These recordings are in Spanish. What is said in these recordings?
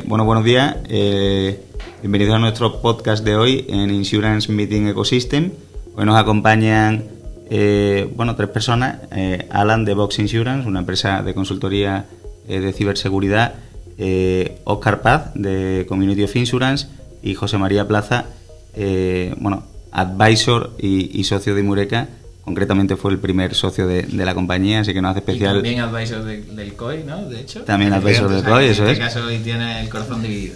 Buenos días. Bienvenidos a nuestro podcast de hoy en Insurance Meeting Ecosystem. Hoy nos acompañan tres personas. Alan de Box Insurance, una empresa de consultoría de ciberseguridad. Óscar Paz de Community of Insurance y José María Plaza, advisor y socio de Imureca. Concretamente fue el primer socio de la compañía, así que nos hace especial. Y también advisor del COI, ¿no? De hecho. También advisor del COI, eso es. En este caso hoy tiene el corazón dividido.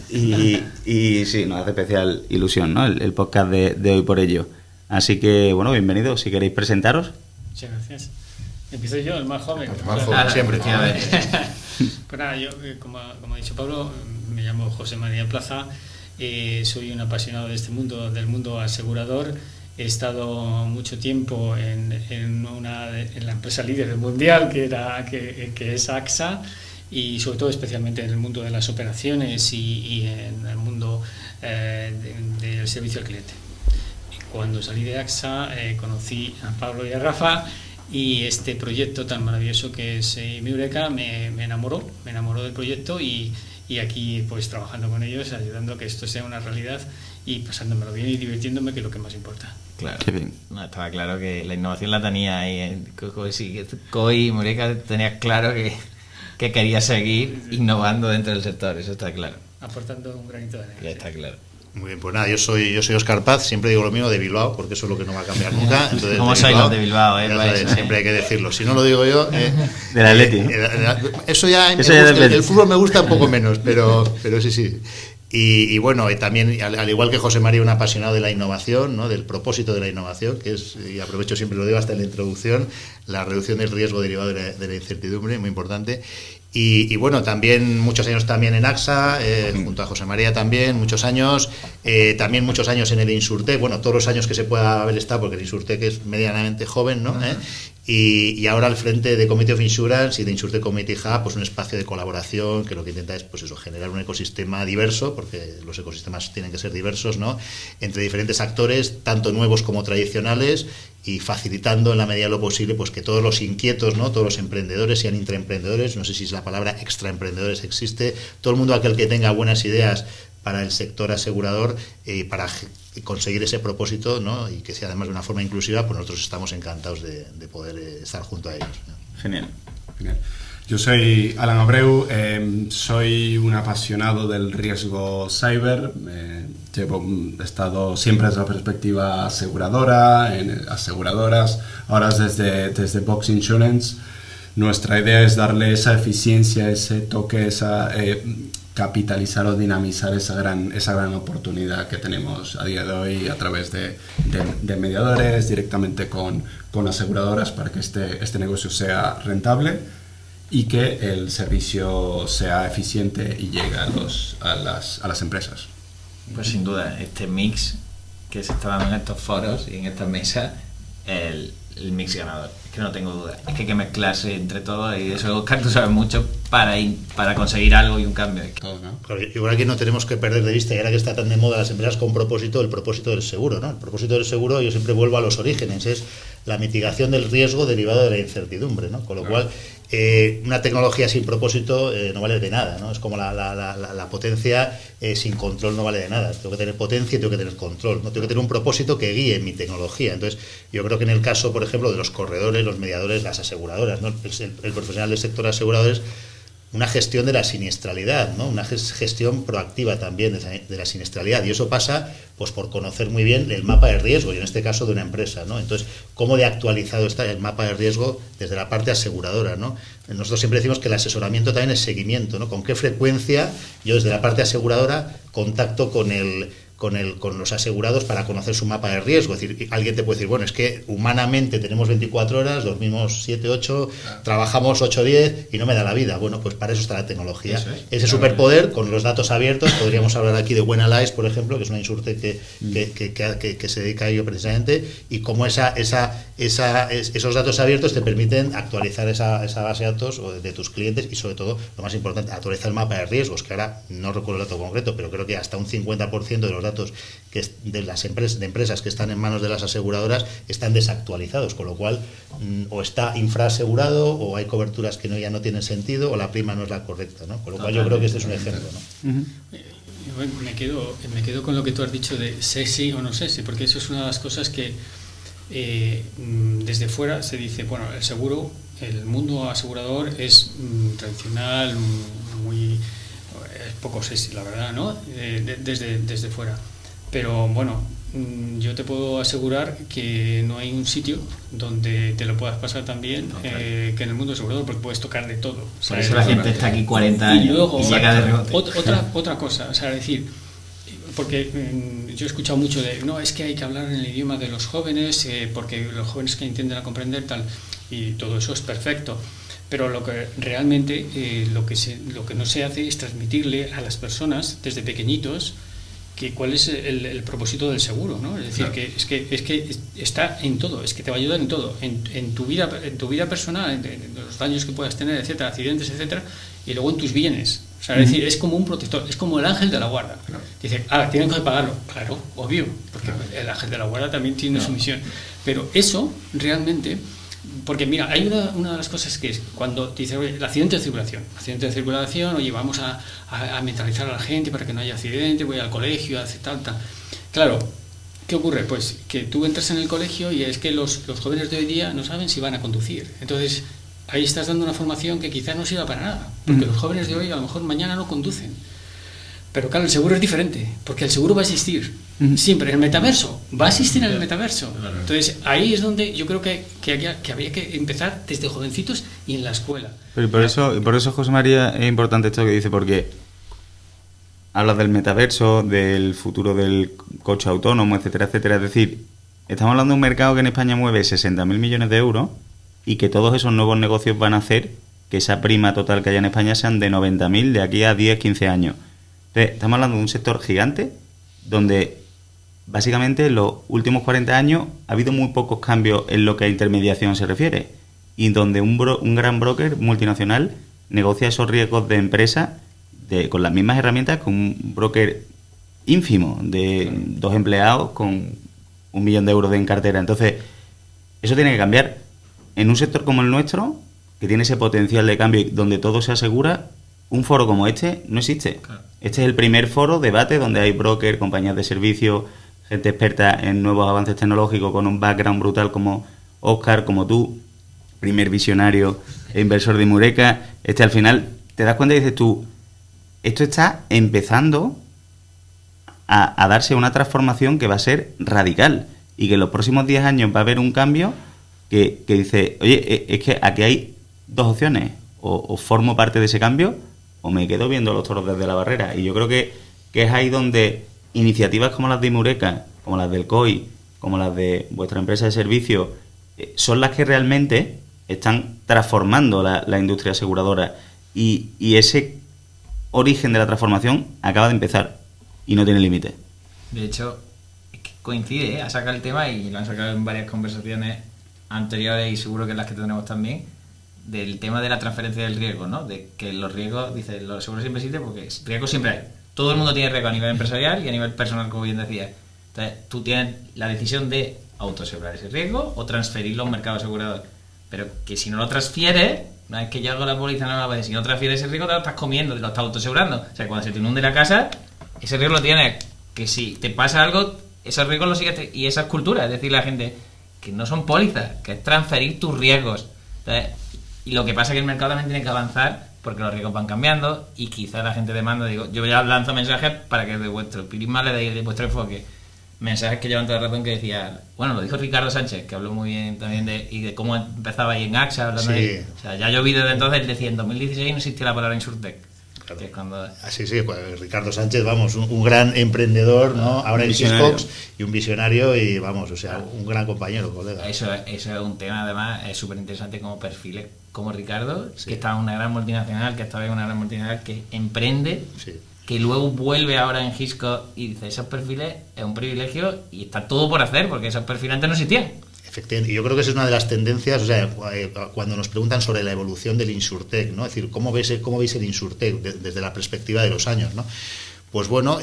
Y sí, nos hace especial ilusión, ¿no? El podcast de hoy por ello. Así que, bienvenidos. Si queréis presentaros. Muchas gracias. Empiezo yo, el más joven. El más joven, siempre. Pues nada, yo, como ha dicho Pablo, me llamo José María Plaza. Soy un apasionado de este mundo, del mundo asegurador. He estado mucho tiempo en la empresa líder mundial que es AXA, y sobre todo especialmente en el mundo de las operaciones y en el mundo del servicio al cliente. Cuando salí de AXA conocí a Pablo y a Rafa, y este proyecto tan maravilloso que es Imureca me enamoró del proyecto, y aquí pues trabajando con ellos, ayudando a que esto sea una realidad y pasándomelo bien y divirtiéndome, que es lo que más importa. Claro, no, estaba claro que la innovación la tenía ahí en COI y Imureca. Tenía claro que quería seguir innovando dentro del sector, eso está claro. Aportando un granito de arena. Ya está claro. Muy bien, pues nada, yo soy Óscar Paz, siempre digo lo mismo de Bilbao, porque eso es lo que no va a cambiar nunca. Entonces, ¿cómo sois los de Bilbao? Siempre hay que decirlo, si no lo digo yo... Del Atleti. Eso ya el fútbol me gusta un poco menos, pero sí. Y también, al igual que José María, un apasionado de la innovación, ¿no? Del propósito de la innovación, que es, y aprovecho siempre lo digo hasta en la introducción, la reducción del riesgo derivado de la incertidumbre, muy importante. Y también muchos años también en AXA, junto a José María también, muchos años, también muchos años en el Insurtech, todos los años que se pueda haber estado, porque el Insurtech es medianamente joven, ¿no? Y ahora al frente de Community of Insurance y de Insurtech Community Hub, pues un espacio de colaboración que lo que intenta es generar un ecosistema diverso, porque los ecosistemas tienen que ser diversos, ¿no? Entre diferentes actores, tanto nuevos como tradicionales, y facilitando en la medida de lo posible pues que todos los inquietos, ¿no? Todos los emprendedores, sean intraemprendedores, no sé si la palabra extraemprendedores existe, todo el mundo aquel que tenga buenas ideas para el sector asegurador, para conseguir ese propósito, ¿no? Y que sea además de una forma inclusiva, pues nosotros estamos encantados de poder estar junto a ellos, ¿no? Genial. Yo soy Alan Abreu, soy un apasionado del riesgo cyber. He estado siempre desde la perspectiva aseguradora, en aseguradoras, ahora desde Box Insurance. Nuestra idea es darle esa eficiencia, ese toque, capitalizar o dinamizar esa gran oportunidad que tenemos a día de hoy a través de mediadores, directamente con aseguradoras, para que este negocio sea rentable y que el servicio sea eficiente y llegue a las empresas. Pues sin duda, este mix que se está dando en estos foros y en estas mesas, el mix ganador, es que no tengo duda, es que hay que mezclarse entre todos, y eso, Oscar, tú sabes mucho para conseguir algo y un cambio. Claro, igual aquí no tenemos que perder de vista, y ahora que está tan de moda las empresas con propósito, el propósito del seguro, ¿no? El propósito del seguro, yo siempre vuelvo a los orígenes, es la mitigación del riesgo derivado de la incertidumbre, ¿no? Con lo cual, una tecnología sin propósito no vale de nada, ¿no? Es como la potencia sin control no vale de nada. Tengo que tener potencia y tengo que tener control, ¿no? Tengo que tener un propósito que guíe mi tecnología. Entonces, yo creo que en el caso, por ejemplo, de los corredores, los mediadores, las aseguradoras, ¿no? El profesional del sector aseguradores, una gestión de la siniestralidad, ¿no? Una gestión proactiva también de la siniestralidad, y eso pasa pues por conocer muy bien el mapa de riesgo, y en este caso de una empresa, ¿no? Entonces, ¿cómo de actualizado está el mapa de riesgo desde la parte aseguradora, ¿no? Nosotros siempre decimos que el asesoramiento también es seguimiento, ¿no? ¿Con qué frecuencia yo desde la parte aseguradora contacto con los asegurados para conocer su mapa de riesgo? Es decir, alguien te puede decir, bueno, es que humanamente tenemos 24 horas, dormimos 7, 8, trabajamos 8, 10 y no me da la vida. Bueno, pues para eso está la tecnología. Ese superpoder, con los datos abiertos, podríamos hablar aquí de Buenalise, por ejemplo, que es una Insurtech que se dedica a ello precisamente, y cómo esos datos abiertos te permiten actualizar esa base de datos de tus clientes, y sobre todo, lo más importante, actualizar el mapa de riesgos, que ahora no recuerdo el dato concreto, pero creo que hasta un 50% de los datos de las empresas que están en manos de las aseguradoras están desactualizados, con lo cual o está infraasegurado o hay coberturas que ya no tienen sentido o la prima no es la correcta, ¿no? Con lo cual yo creo que este es un ejemplo, ¿no? Me quedo con lo que tú has dicho de sé sí o no sé sí, porque eso es una de las cosas que desde fuera se dice, bueno, el seguro, el mundo asegurador es tradicional, muy poco sexy, la verdad, ¿no? Desde fuera. Pero bueno, yo te puedo asegurar que no hay un sitio donde te lo puedas pasar tan bien que en el mundo asegurador, porque puedes tocar de todo. Por eso la gente está aquí 40 años y luego, y llega de rebote. Otra cosa, o sea, decir, porque yo he escuchado mucho de, no, es que hay que hablar en el idioma de los jóvenes, porque los jóvenes que entienden a comprender tal, y todo eso es perfecto. Pero lo que realmente lo que no se hace es transmitirle a las personas desde pequeñitos cuál es el propósito del seguro, ¿no? Es decir, claro, que está en todo, es que te va a ayudar en todo, en tu vida personal, en los daños que puedas tener, etcétera, accidentes, etcétera, y luego en tus bienes. O sea, es decir, es como un protector, es como el ángel de la guarda. Claro. Dice, tienen que pagarlo. Claro, obvio, porque el ángel de la guarda también tiene su misión. Pero eso realmente, porque mira, hay una de las cosas que es cuando te dice, oye, el accidente de circulación, oye, vamos a mentalizar a la gente para que no haya accidente, voy al colegio, hace tal. Claro, ¿qué ocurre? Pues que tú entras en el colegio y es que los jóvenes de hoy día no saben si van a conducir. Entonces, ahí estás dando una formación que quizás no sirva para nada, porque los jóvenes de hoy a lo mejor mañana no conducen. Pero claro, el seguro es diferente, porque el seguro va a existir siempre. El metaverso va a existir en el metaverso. Entonces, ahí es donde yo creo que habría que empezar desde jovencitos y en la escuela. Pero por eso, José María, es importante esto que dice, porque hablas del metaverso, del futuro del coche autónomo, etcétera, etcétera. Es decir, estamos hablando de un mercado que en España mueve 60.000 millones de euros y que todos esos nuevos negocios van a hacer que esa prima total que haya en España sean de 90.000 de aquí a 10, 15 años. Entonces, estamos hablando de un sector gigante donde básicamente en los últimos 40 años ha habido muy pocos cambios en lo que a intermediación se refiere y donde un gran broker multinacional negocia esos riesgos de empresa con las mismas herramientas que un broker ínfimo de 2 empleados con 1 millón de euros en cartera. Entonces, eso tiene que cambiar. En un sector como el nuestro, que tiene ese potencial de cambio y donde todo se asegura, un foro como este no existe. Claro. Este es el primer foro, debate, donde hay brokers, compañías de servicios, gente experta en nuevos avances tecnológicos con un background brutal como Óscar, como tú, primer visionario e inversor de Mureca. Al final te das cuenta y dices tú, esto está empezando a darse una transformación que va a ser radical y que en los próximos 10 años va a haber un cambio que dice, oye, es que aquí hay 2 opciones, o formo parte de ese cambio o me quedo viendo los toros desde la barrera. Y yo creo que es ahí donde iniciativas como las de Mureca, como las del COI, como las de vuestra empresa de servicios, son las que realmente están transformando la industria aseguradora. Y ese origen de la transformación acaba de empezar y no tiene límite. De hecho, es que coincide, ha sacado el tema y lo han sacado en varias conversaciones anteriores y seguro que en las que tendremos también, del tema de la transferencia del riesgo, ¿no? De que los riesgos, dice, los seguros siempre existen porque riesgos siempre hay. Todo el mundo tiene riesgo a nivel empresarial y a nivel personal, como bien decías. Entonces, tú tienes la decisión de autoasegurar ese riesgo o transferirlo a un mercado asegurador. Pero que si no lo transfieres, una vez que ya hago la póliza, no la puedes. Si no transfieres ese riesgo, te lo estás comiendo, te lo estás autoasegurando. O sea, cuando se te inunde la casa, ese riesgo lo tienes. Que si te pasa algo, esos riesgos los sigues. Y esa es cultura, es decir, la gente que no son pólizas, que es transferir tus riesgos. Entonces, y lo que pasa es que el mercado también tiene que avanzar porque los riesgos van cambiando y quizá la gente demanda, digo, yo ya lanzo mensajes para que de vuestro prisma le deis de vuestro enfoque. Mensajes que llevan toda la razón que decía, bueno, lo dijo Ricardo Sánchez, que habló muy bien también de cómo empezaba ahí en AXA, hablando de, o sea, ya yo vi desde entonces, él decía, en 2016 no existía la palabra Insurtech. Claro. Que es cuando... Sí, pues Ricardo Sánchez, vamos, un gran emprendedor, ¿no? Ahora en Xbox y un visionario y vamos, o sea, un gran compañero, colega. Eso es un tema, además, es súper interesante como perfiles como Ricardo, sí, que está en una gran multinacional, que estaba en una gran multinacional, que emprende, sí, que luego vuelve ahora en Hisco y dice, esos perfiles es un privilegio y está todo por hacer, porque esos perfiles antes no existían. Efectivamente, y yo creo que esa es una de las tendencias, o sea, cuando nos preguntan sobre la evolución del Insurtech, ¿no? Es decir, ¿cómo veis el Insurtech desde la perspectiva de los años, ¿no? pues bueno,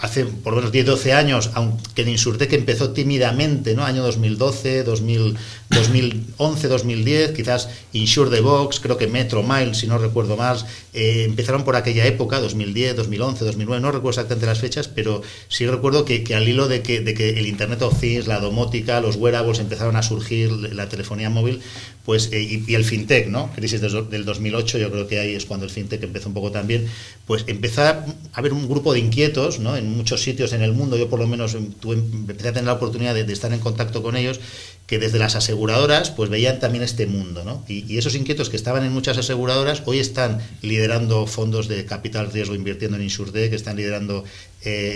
hace por lo menos 10-12 años, aunque en Insurtech empezó tímidamente, ¿no? Año 2012, 2011, 2010, quizás Insure the Box, creo que Metro Mile, si no recuerdo más, empezaron por aquella época, 2010, 2011, 2009, no recuerdo exactamente las fechas, pero sí recuerdo que al hilo de que el Internet of Things, la domótica, los wearables empezaron a surgir, la telefonía móvil, pues y el fintech, ¿no? Crisis del 2008, yo creo que ahí es cuando el fintech empezó un poco también, pues empezó a haber un grupo de inquietos, ¿no? En muchos sitios en el mundo, yo por lo menos empecé a tener la oportunidad de estar en contacto con ellos, que desde las aseguradoras pues veían también este mundo, ¿no? Y esos inquietos que estaban en muchas aseguradoras hoy están liderando fondos de capital riesgo invirtiendo en Insurtech, están liderando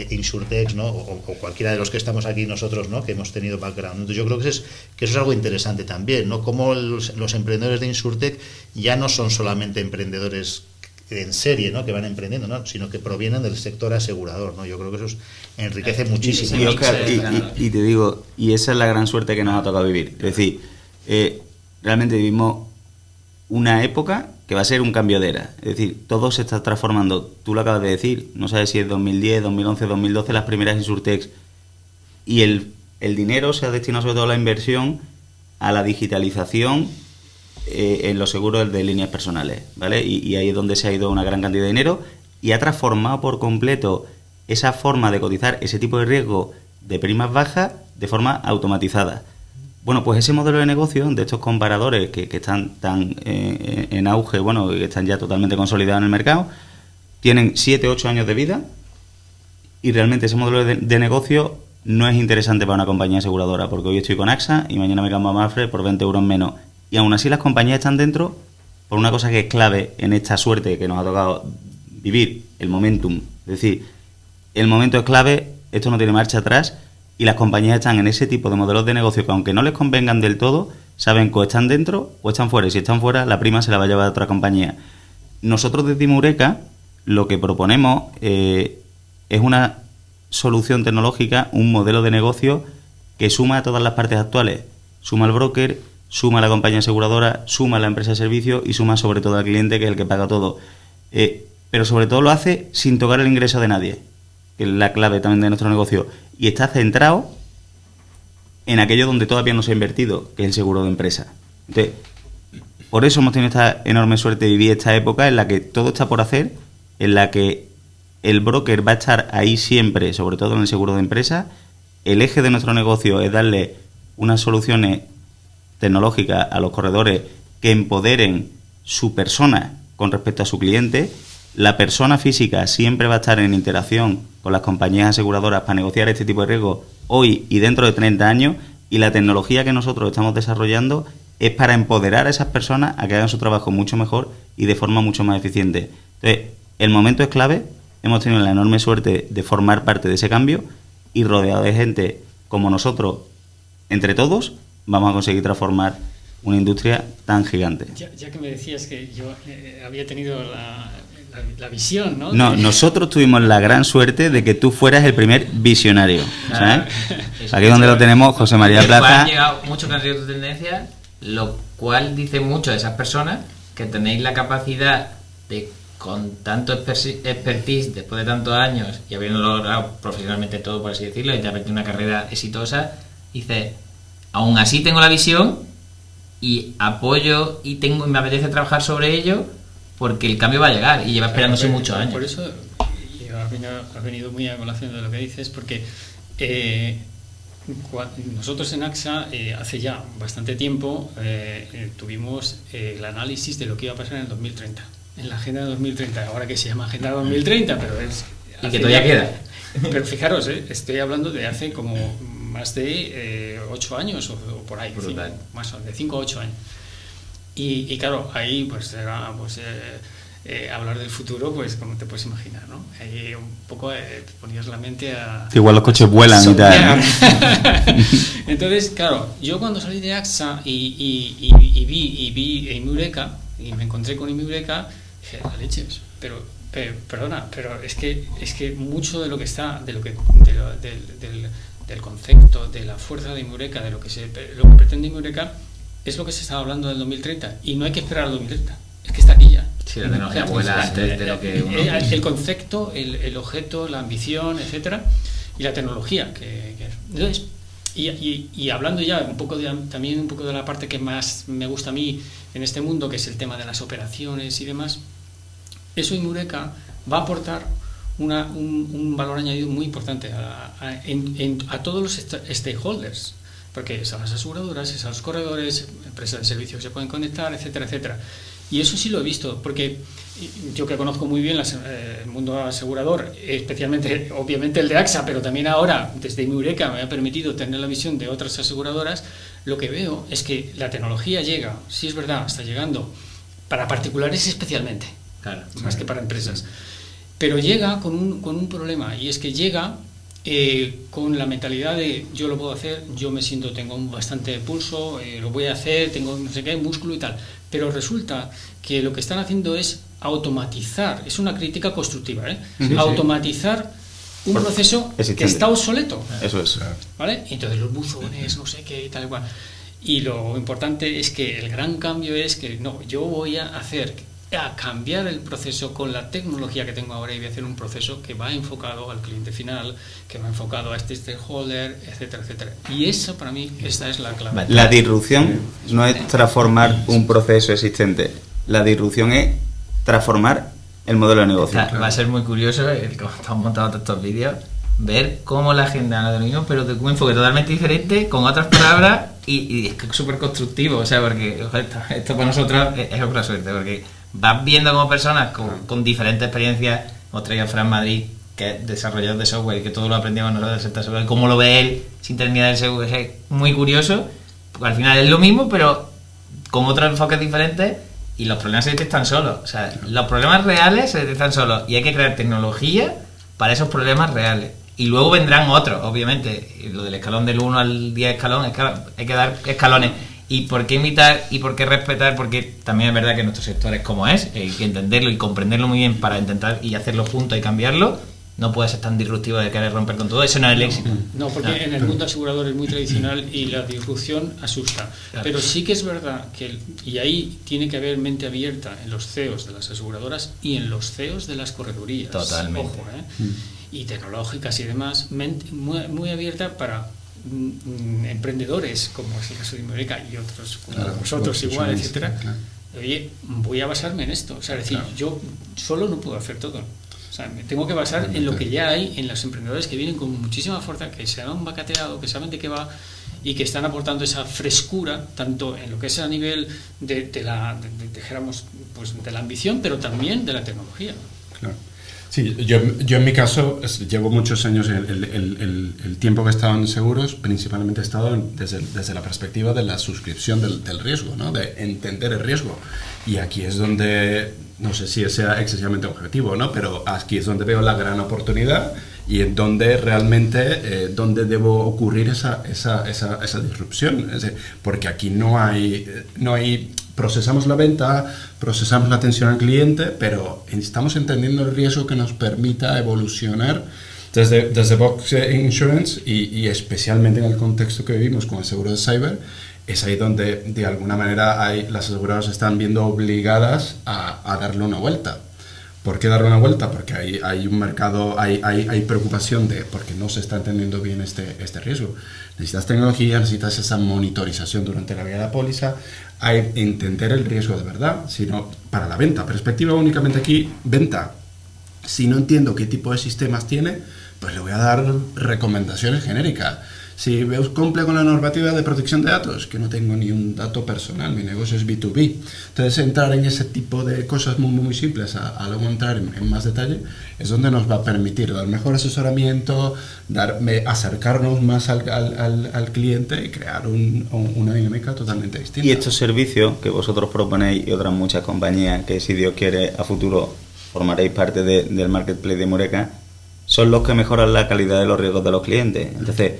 Insurtech, ¿no? O cualquiera de los que estamos aquí nosotros, ¿no? Que hemos tenido background. Entonces yo creo que eso es algo interesante también, ¿no? Como los emprendedores de Insurtech ya no son solamente emprendedores en serie, ¿no? Que van emprendiendo, ¿no? Sino que provienen del sector asegurador, ¿no? Yo creo que eso enriquece muchísimo. Y, Oscar, y te digo, y esa es la gran suerte que nos ha tocado vivir. Es decir, realmente vivimos una época que va a ser un cambio de era. Es decir, todo se está transformando. Tú lo acabas de decir, no sabes si es 2010, 2011, 2012, las primeras Insurtechs. Y el dinero se ha destinado sobre todo a la inversión, a la digitalización en los seguros de líneas personales, ¿vale? Y ahí es donde se ha ido una gran cantidad de dinero y ha transformado por completo esa forma de cotizar ese tipo de riesgo de primas bajas de forma automatizada. Bueno, pues ese modelo de negocio de estos comparadores que están tan en auge, bueno, que están ya totalmente consolidados en el mercado, tienen 7-8 años de vida y realmente ese modelo de negocio no es interesante para una compañía aseguradora, porque hoy estoy con AXA y mañana me cambio a Mapfre por 20 euros menos. Y aún así las compañías están dentro por una cosa que es clave en esta suerte que nos ha tocado vivir, el momentum. Es decir, el momento es clave, esto no tiene marcha atrás y las compañías están en ese tipo de modelos de negocio que aunque no les convengan del todo, saben que o están dentro o están fuera. Y si están fuera, la prima se la va a llevar a otra compañía. Nosotros desde Imureka lo que proponemos es una solución tecnológica, un modelo de negocio que suma a todas las partes actuales. Suma al broker, suma a la compañía aseguradora, suma a la empresa de servicio y suma sobre todo al cliente, que es el que paga todo. Pero sobre todo lo hace sin tocar el ingreso de nadie, que es la clave también de nuestro negocio. Y está centrado en aquello donde todavía no se ha invertido, que es el seguro de empresa. Entonces, por eso hemos tenido esta enorme suerte de vivir esta época en la que todo está por hacer, en la que el broker va a estar ahí siempre, sobre todo en el seguro de empresa. El eje de nuestro negocio es darle unas soluciones tecnológicas a los corredores que empoderen su persona con respecto a su cliente. La persona física siempre va a estar en interacción con las compañías aseguradoras para negociar este tipo de riesgos hoy y dentro de 30 años, y la tecnología que nosotros estamos desarrollando es para empoderar a esas personas a que hagan su trabajo mucho mejor y de forma mucho más eficiente. Entonces, el momento es clave. Hemos tenido la enorme suerte de formar parte de ese cambio y rodeado de gente como nosotros, entre todos, vamos a conseguir transformar una industria tan gigante. Ya que me decías que yo había tenido la visión, ¿no? No, nosotros tuvimos la gran suerte de que tú fueras el primer visionario, ¿sabes? Aquí donde lo tenemos, José María Plaza. Han llegado muchos candidatos de tendencia, lo cual dice mucho de esas personas, que tenéis la capacidad de, con tanto expertise después de tantos años y habiendo logrado profesionalmente todo, por así decirlo, y ya haber tenido una carrera exitosa, dice, aún así tengo la visión y apoyo y me apetece trabajar sobre ello porque el cambio va a llegar y lleva esperándose muchos años. Por eso ha venido muy a colación de lo que dices, porque nosotros en AXA hace ya bastante tiempo tuvimos el análisis de lo que iba a pasar en el 2030, en la Agenda 2030, ahora que se llama Agenda 2030, pero es... Y que todavía queda. Pero fijaros, estoy hablando de hace como más de 8 años o por ahí, más de 5 a 8 años. Y claro, ahí pues era hablar del futuro, pues como te puedes imaginar, ¿no? Ahí un poco ponías la mente a... Igual los coches vuelan y tal, ¿no? Entonces, claro, yo cuando salí de AXA y vi Imureka y me encontré con Imureka, dije, la leches, pero perdona, pero es que mucho de lo que está, del concepto, de la fuerza de Imureka, de lo que pretende Imureka, es lo que se estaba hablando del 2030, y no hay que esperar al 2030, es que está aquí ya. Sí, la tecnología vuela antes de lo que uno piensa. El concepto, el objeto, la ambición, etcétera, y la tecnología. Entonces, y hablando ya también un poco de la parte que más me gusta a mí en este mundo, que es el tema de las operaciones y demás, eso en Eureka va a aportar un valor añadido muy importante a todos los stakeholders, porque es a las aseguradoras, es a los corredores, empresas de servicios que se pueden conectar, etcétera, etcétera. Y eso sí lo he visto, porque yo que conozco muy bien el mundo asegurador, especialmente, obviamente, el de AXA, pero también ahora, desde Eureka, me ha permitido tener la visión de otras aseguradoras, lo que veo es que la tecnología llega, sí es verdad, está llegando, para particulares especialmente, Claro, más que para empresas, pero llega con un problema, y es que llega con la mentalidad de yo lo puedo hacer, yo me siento, tengo bastante pulso, lo voy a hacer, tengo no sé qué, músculo y tal, pero resulta que lo que están haciendo es automatizar, es una crítica constructiva, automatizar un proceso existente, que está obsoleto. Eso es. ¿Vale? Entonces los buzones, no sé qué, tal y cual. Y lo importante es que el gran cambio es que no, yo voy a cambiar el proceso con la tecnología que tengo ahora, y voy a hacer un proceso que va enfocado al cliente final, que va enfocado a este stakeholder, etcétera, etcétera. Y eso, para mí, esta es la clave. La disrupción no es transformar un proceso existente. La disrupción es transformar el modelo de negocio. Va a ser muy curioso, como estamos montando todos estos vídeos, ver cómo la agenda habla de lo mismo, pero de un enfoque totalmente diferente, con otras palabras, y es súper constructivo, o sea, porque esto para nosotros es otra suerte, porque vas viendo como personas con diferentes experiencias. Hemos traído a Fran Madrid, que es desarrollador de software, y que todo lo aprendimos nosotros del sector seguro, y cómo lo ve él sin terminar el seguro, es muy curioso, porque al final es lo mismo, pero con otros enfoques diferentes, y los problemas se detectan solos. O sea, los problemas reales se detectan solos, y hay que crear tecnología para esos problemas reales. Y luego vendrán otros, obviamente. Y lo del escalón del 1 al 10 escalón, es que hay que dar escalones. ¿Y por qué imitar y por qué respetar? Porque también es verdad que nuestro sector es como es, hay que entenderlo y comprenderlo muy bien para intentar y hacerlo juntos y cambiarlo. No puede ser tan disruptivo de querer romper con todo, eso no es el éxito. No, porque en el mundo asegurador es muy tradicional y la disrupción asusta. Claro. Pero sí que es verdad que, y ahí tiene que haber mente abierta en los CEOs de las aseguradoras y en los CEOs de las corredurías. Totalmente. Ojo, y tecnológicas y demás, mente muy abierta para emprendedores, como es el caso de Eureka y otros como vosotros igual, etcétera. Claro. Oye, voy a basarme en esto. O sea, es decir, yo solo no puedo hacer todo. O sea, me tengo que basar en lo que ya hay, en los emprendedores que vienen con muchísima fuerza, que se han bacateado, que saben de qué va y que están aportando esa frescura, tanto en lo que es a nivel dijéramos, pues, de la ambición, pero también de la tecnología. Claro. Sí, yo en mi caso llevo muchos años, el tiempo que he estado en seguros, principalmente he estado desde la perspectiva de la suscripción del riesgo, ¿no? De entender el riesgo. Y aquí es donde, no sé si sea excesivamente objetivo, ¿no? Pero aquí es donde veo la gran oportunidad y en donde realmente donde debo ocurrir esa disrupción. Es decir, porque aquí no hay procesamos la venta, procesamos la atención al cliente, pero estamos entendiendo el riesgo que nos permita evolucionar desde Box Insurance y especialmente en el contexto que vivimos con el seguro de cyber. Es ahí donde de alguna manera las aseguradoras están viendo obligadas a darle una vuelta. ¿Por qué darle una vuelta? Porque hay un mercado, hay preocupación porque no se está entendiendo bien este riesgo. Necesitas tecnología, necesitas esa monitorización durante la vida de la póliza, hay entender el riesgo de verdad, sino para la venta. Perspectiva únicamente aquí, venta. Si no entiendo qué tipo de sistemas tiene, pues le voy a dar recomendaciones genéricas. Si cumple con la normativa de protección de datos, que no tengo ni un dato personal, mi negocio es B2B. Entonces, entrar en ese tipo de cosas muy simples, a luego entrar en más detalle, es donde nos va a permitir dar mejor asesoramiento, acercarnos más al cliente y crear una dinámica totalmente distinta. Y estos servicios que vosotros proponéis y otras muchas compañías que, si Dios quiere, a futuro formaréis parte del marketplace de Eureka, son los que mejoran la calidad de los riesgos de los clientes. Entonces,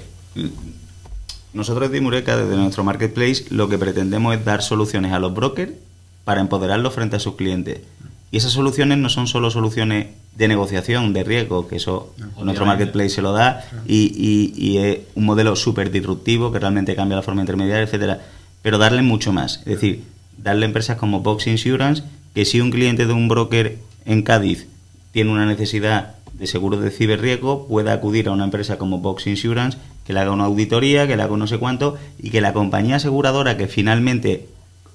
nosotros de Eureka, desde nuestro marketplace, lo que pretendemos es dar soluciones a los brokers para empoderarlos frente a sus clientes. Y esas soluciones no son solo soluciones de negociación, de riesgo, que eso nuestro marketplace se lo da, y es un modelo súper disruptivo que realmente cambia la forma intermediaria, etcétera. Pero darle mucho más. Es decir, darle empresas como Box Insurance que si un cliente de un broker en Cádiz tiene una necesidad de seguro de ciberriesgo, pueda acudir a una empresa como Box Insurance, que le haga una auditoría, que le haga no sé cuánto, y que la compañía aseguradora que finalmente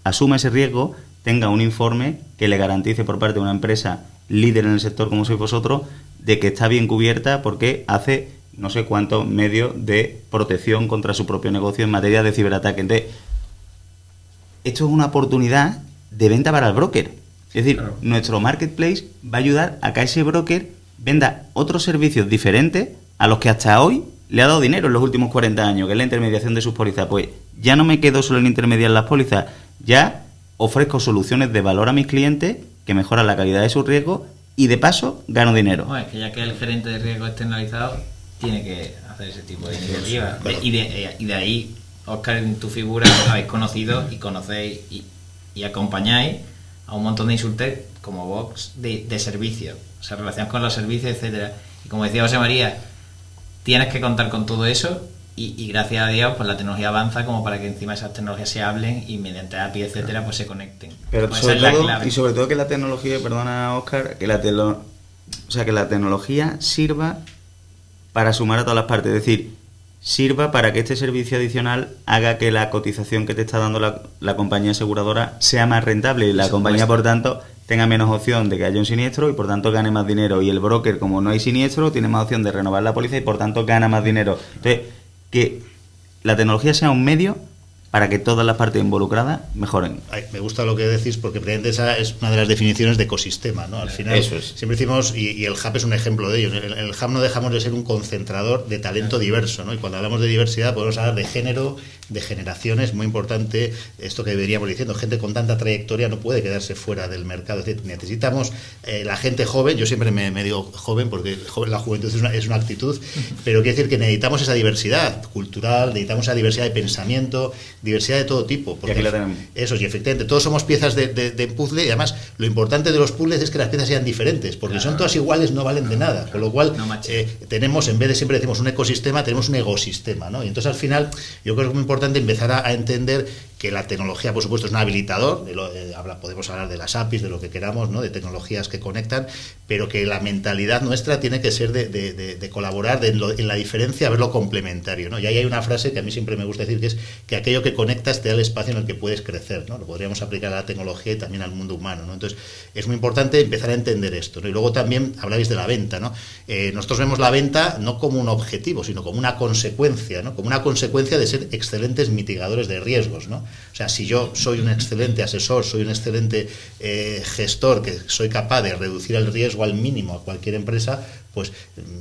asume ese riesgo tenga un informe que le garantice por parte de una empresa líder en el sector como sois vosotros, de que está bien cubierta porque hace no sé cuántos medios de protección contra su propio negocio en materia de ciberataque. Entonces, esto es una oportunidad de venta para el broker. Es decir, claro, nuestro marketplace va a ayudar a que ese broker venda otros servicios diferentes a los que hasta hoy le ha dado dinero en los últimos 40 años, que es la intermediación de sus pólizas. Pues ya no me quedo solo en intermediar las pólizas, ya ofrezco soluciones de valor a mis clientes que mejoran la calidad de sus riesgos y de paso gano dinero. Bueno, es que ya que el gerente de riesgo externalizado tiene que hacer ese tipo de iniciativas. Claro. Y de ahí, Óscar, en tu figura habéis conocido y conocéis y acompañáis a un montón de insurtech como Vox de servicios, o sea, relacionados con los servicios, etcétera. Y como decía José María, tienes que contar con todo eso y gracias a Dios pues la tecnología avanza como para que encima esas tecnologías se hablen y mediante API, etcétera, pues se conecten. Pero pues sobre todo, y sobre todo que la tecnología, perdona Óscar, que la tecnología sirva para sumar a todas las partes, es decir, sirva para que este servicio adicional haga que la cotización que te está dando la compañía aseguradora sea más rentable y la compañía, por tanto, tenga menos opción de que haya un siniestro y por tanto gane más dinero. Y el broker, como no hay siniestro, tiene más opción de renovar la póliza y por tanto gana más dinero. Entonces, que la tecnología sea un medio para que todas las partes involucradas mejoren. Ay, me gusta lo que decís porque precisamente esa es una de las definiciones de ecosistema, ¿no? Al final, eso es. Siempre decimos, y el hub es un ejemplo de ello, el hub no dejamos de ser un concentrador de talento diverso, ¿no? Y cuando hablamos de diversidad podemos hablar de género, de generaciones, muy importante esto que veníamos diciendo, gente con tanta trayectoria no puede quedarse fuera del mercado, es decir, necesitamos la gente joven, yo siempre me digo joven porque la juventud es una actitud, pero quiere decir que necesitamos esa diversidad cultural, necesitamos esa diversidad de pensamiento, diversidad de todo tipo, porque eso, y efectivamente todos somos piezas de puzzle y además lo importante de los puzzles es que las piezas sean diferentes, porque si son todas iguales no valen de nada, con lo cual tenemos, en vez de siempre decimos un ecosistema, tenemos un ecosistema, ¿no? Y entonces al final yo creo que es muy importante empezar a entender que la tecnología, por supuesto, es un habilitador, podemos hablar de las APIs, de lo que queramos, ¿no? De tecnologías que conectan, pero que la mentalidad nuestra tiene que ser de colaborar en la diferencia, ver lo complementario, ¿no? Y ahí hay una frase que a mí siempre me gusta decir, que es que aquello que conectas te da el espacio en el que puedes crecer, ¿no? Lo podríamos aplicar a la tecnología y también al mundo humano, ¿no? Entonces, es muy importante empezar a entender esto, ¿no? Y luego también habláis de la venta, ¿no? Nosotros vemos la venta no como un objetivo, sino como una consecuencia, ¿no? Como una consecuencia de ser excelentes mitigadores de riesgos, ¿no? O sea, si yo soy un excelente asesor, soy un excelente gestor, que soy capaz de reducir el riesgo al mínimo a cualquier empresa, pues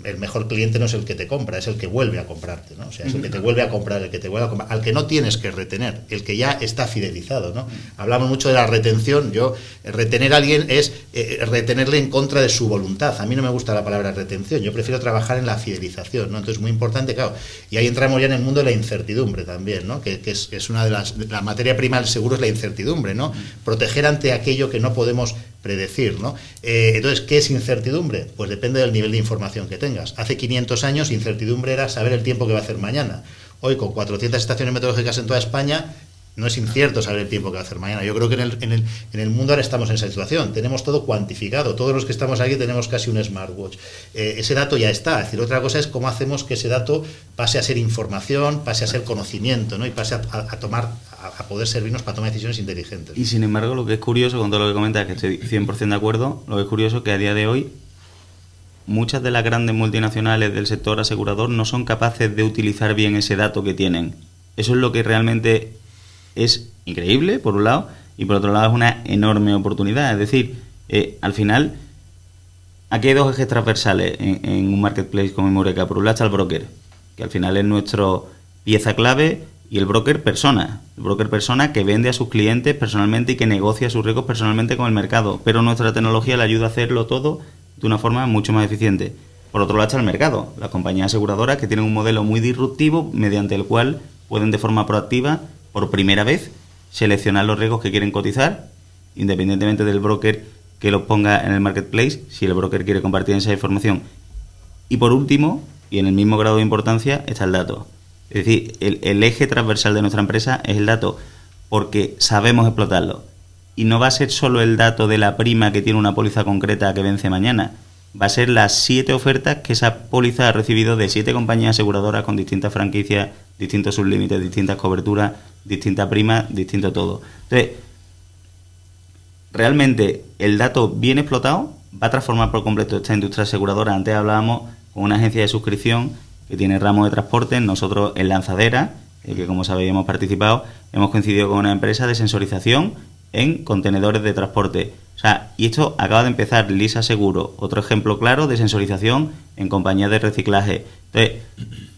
el mejor cliente no es el que te compra, es el que vuelve a comprarte, ¿no? O sea, es el que te vuelve a comprar, el que te vuelve a comprar, al que no tienes que retener, el que ya está fidelizado, ¿no? Hablamos mucho de la retención. Retener a alguien es retenerle en contra de su voluntad. A mí no me gusta la palabra retención, yo prefiero trabajar en la fidelización, ¿no? Entonces, muy importante, claro, y ahí entramos ya en el mundo de la incertidumbre también, ¿no? Que es una de la materia prima del seguro, es la incertidumbre, ¿no? Proteger ante aquello que no podemos predecir, ¿no? Entonces, ¿qué es incertidumbre? Pues depende del nivel de información que tengas. Hace 500 años, incertidumbre era saber el tiempo que va a hacer mañana. Hoy, con 400 estaciones meteorológicas en toda España, no es incierto saber el tiempo que va a hacer mañana. Yo creo que en el mundo ahora estamos en esa situación. Tenemos todo cuantificado. Todos los que estamos aquí tenemos casi un smartwatch. Ese dato ya está. Es decir, otra cosa es cómo hacemos que ese dato pase a ser información, pase a ser conocimiento, ¿no? Y pase a poder servirnos para tomar decisiones inteligentes. Y sin embargo, lo que es curioso, con todo lo que comentas, que estoy 100% de acuerdo, lo que es curioso es que a día de hoy muchas de las grandes multinacionales del sector asegurador no son capaces de utilizar bien ese dato que tienen. Eso es lo que realmente es increíble, por un lado, y por otro lado es una enorme oportunidad. Es decir, al final, aquí hay dos ejes transversales en un marketplace como Inmureca. Por un lado está el broker, que al final es nuestro pieza clave, y el broker persona. El broker persona que vende a sus clientes personalmente y que negocia sus riesgos personalmente con el mercado. Pero nuestra tecnología le ayuda a hacerlo todo de una forma mucho más eficiente. Por otro lado está el mercado, las compañías aseguradoras que tienen un modelo muy disruptivo mediante el cual pueden de forma proactiva, por primera vez, seleccionar los riesgos que quieren cotizar, independientemente del broker que los ponga en el marketplace, si el broker quiere compartir esa información. Y por último, y en el mismo grado de importancia, está el dato. Es decir, el eje transversal de nuestra empresa es el dato, porque sabemos explotarlo. y no va a ser solo el dato de la prima que tiene una póliza concreta que vence mañana. Va a ser las 7 ofertas que esa póliza ha recibido de 7 compañías aseguradoras con distintas franquicias, distintos sublímites, distintas coberturas, distinta prima, distinto todo. Entonces, realmente el dato bien explotado va a transformar por completo esta industria aseguradora. Antes hablábamos con una agencia de suscripción que tiene ramo de transporte. Nosotros en Lanzadera, que como sabéis hemos participado, hemos coincidido con una empresa de sensorización en contenedores de transporte. O sea, y esto acaba de empezar Lisa Seguro, otro ejemplo claro de sensorización en compañías de reciclaje. Entonces,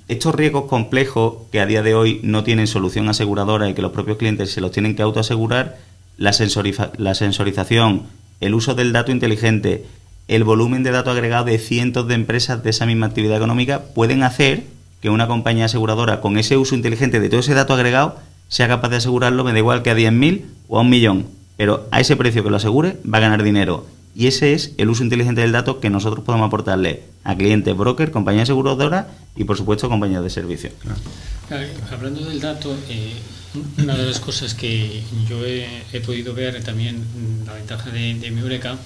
estos riesgos complejos que a día de hoy no tienen solución aseguradora y que los propios clientes se los tienen que autoasegurar, la sensorización, el uso del dato inteligente, el volumen de datos agregado de cientos de empresas de esa misma actividad económica pueden hacer que una compañía aseguradora con ese uso inteligente de todo ese dato agregado sea capaz de asegurarlo, me da igual que a 10.000 o a 1.000.000, pero a ese precio que lo asegure va a ganar dinero. Y ese es el uso inteligente del dato que nosotros podemos aportarle a clientes, brokers, compañías aseguradoras y, por supuesto, compañías de servicio. Hablando del dato, una de las cosas que yo he podido ver también, la ventaja de mi Eureka,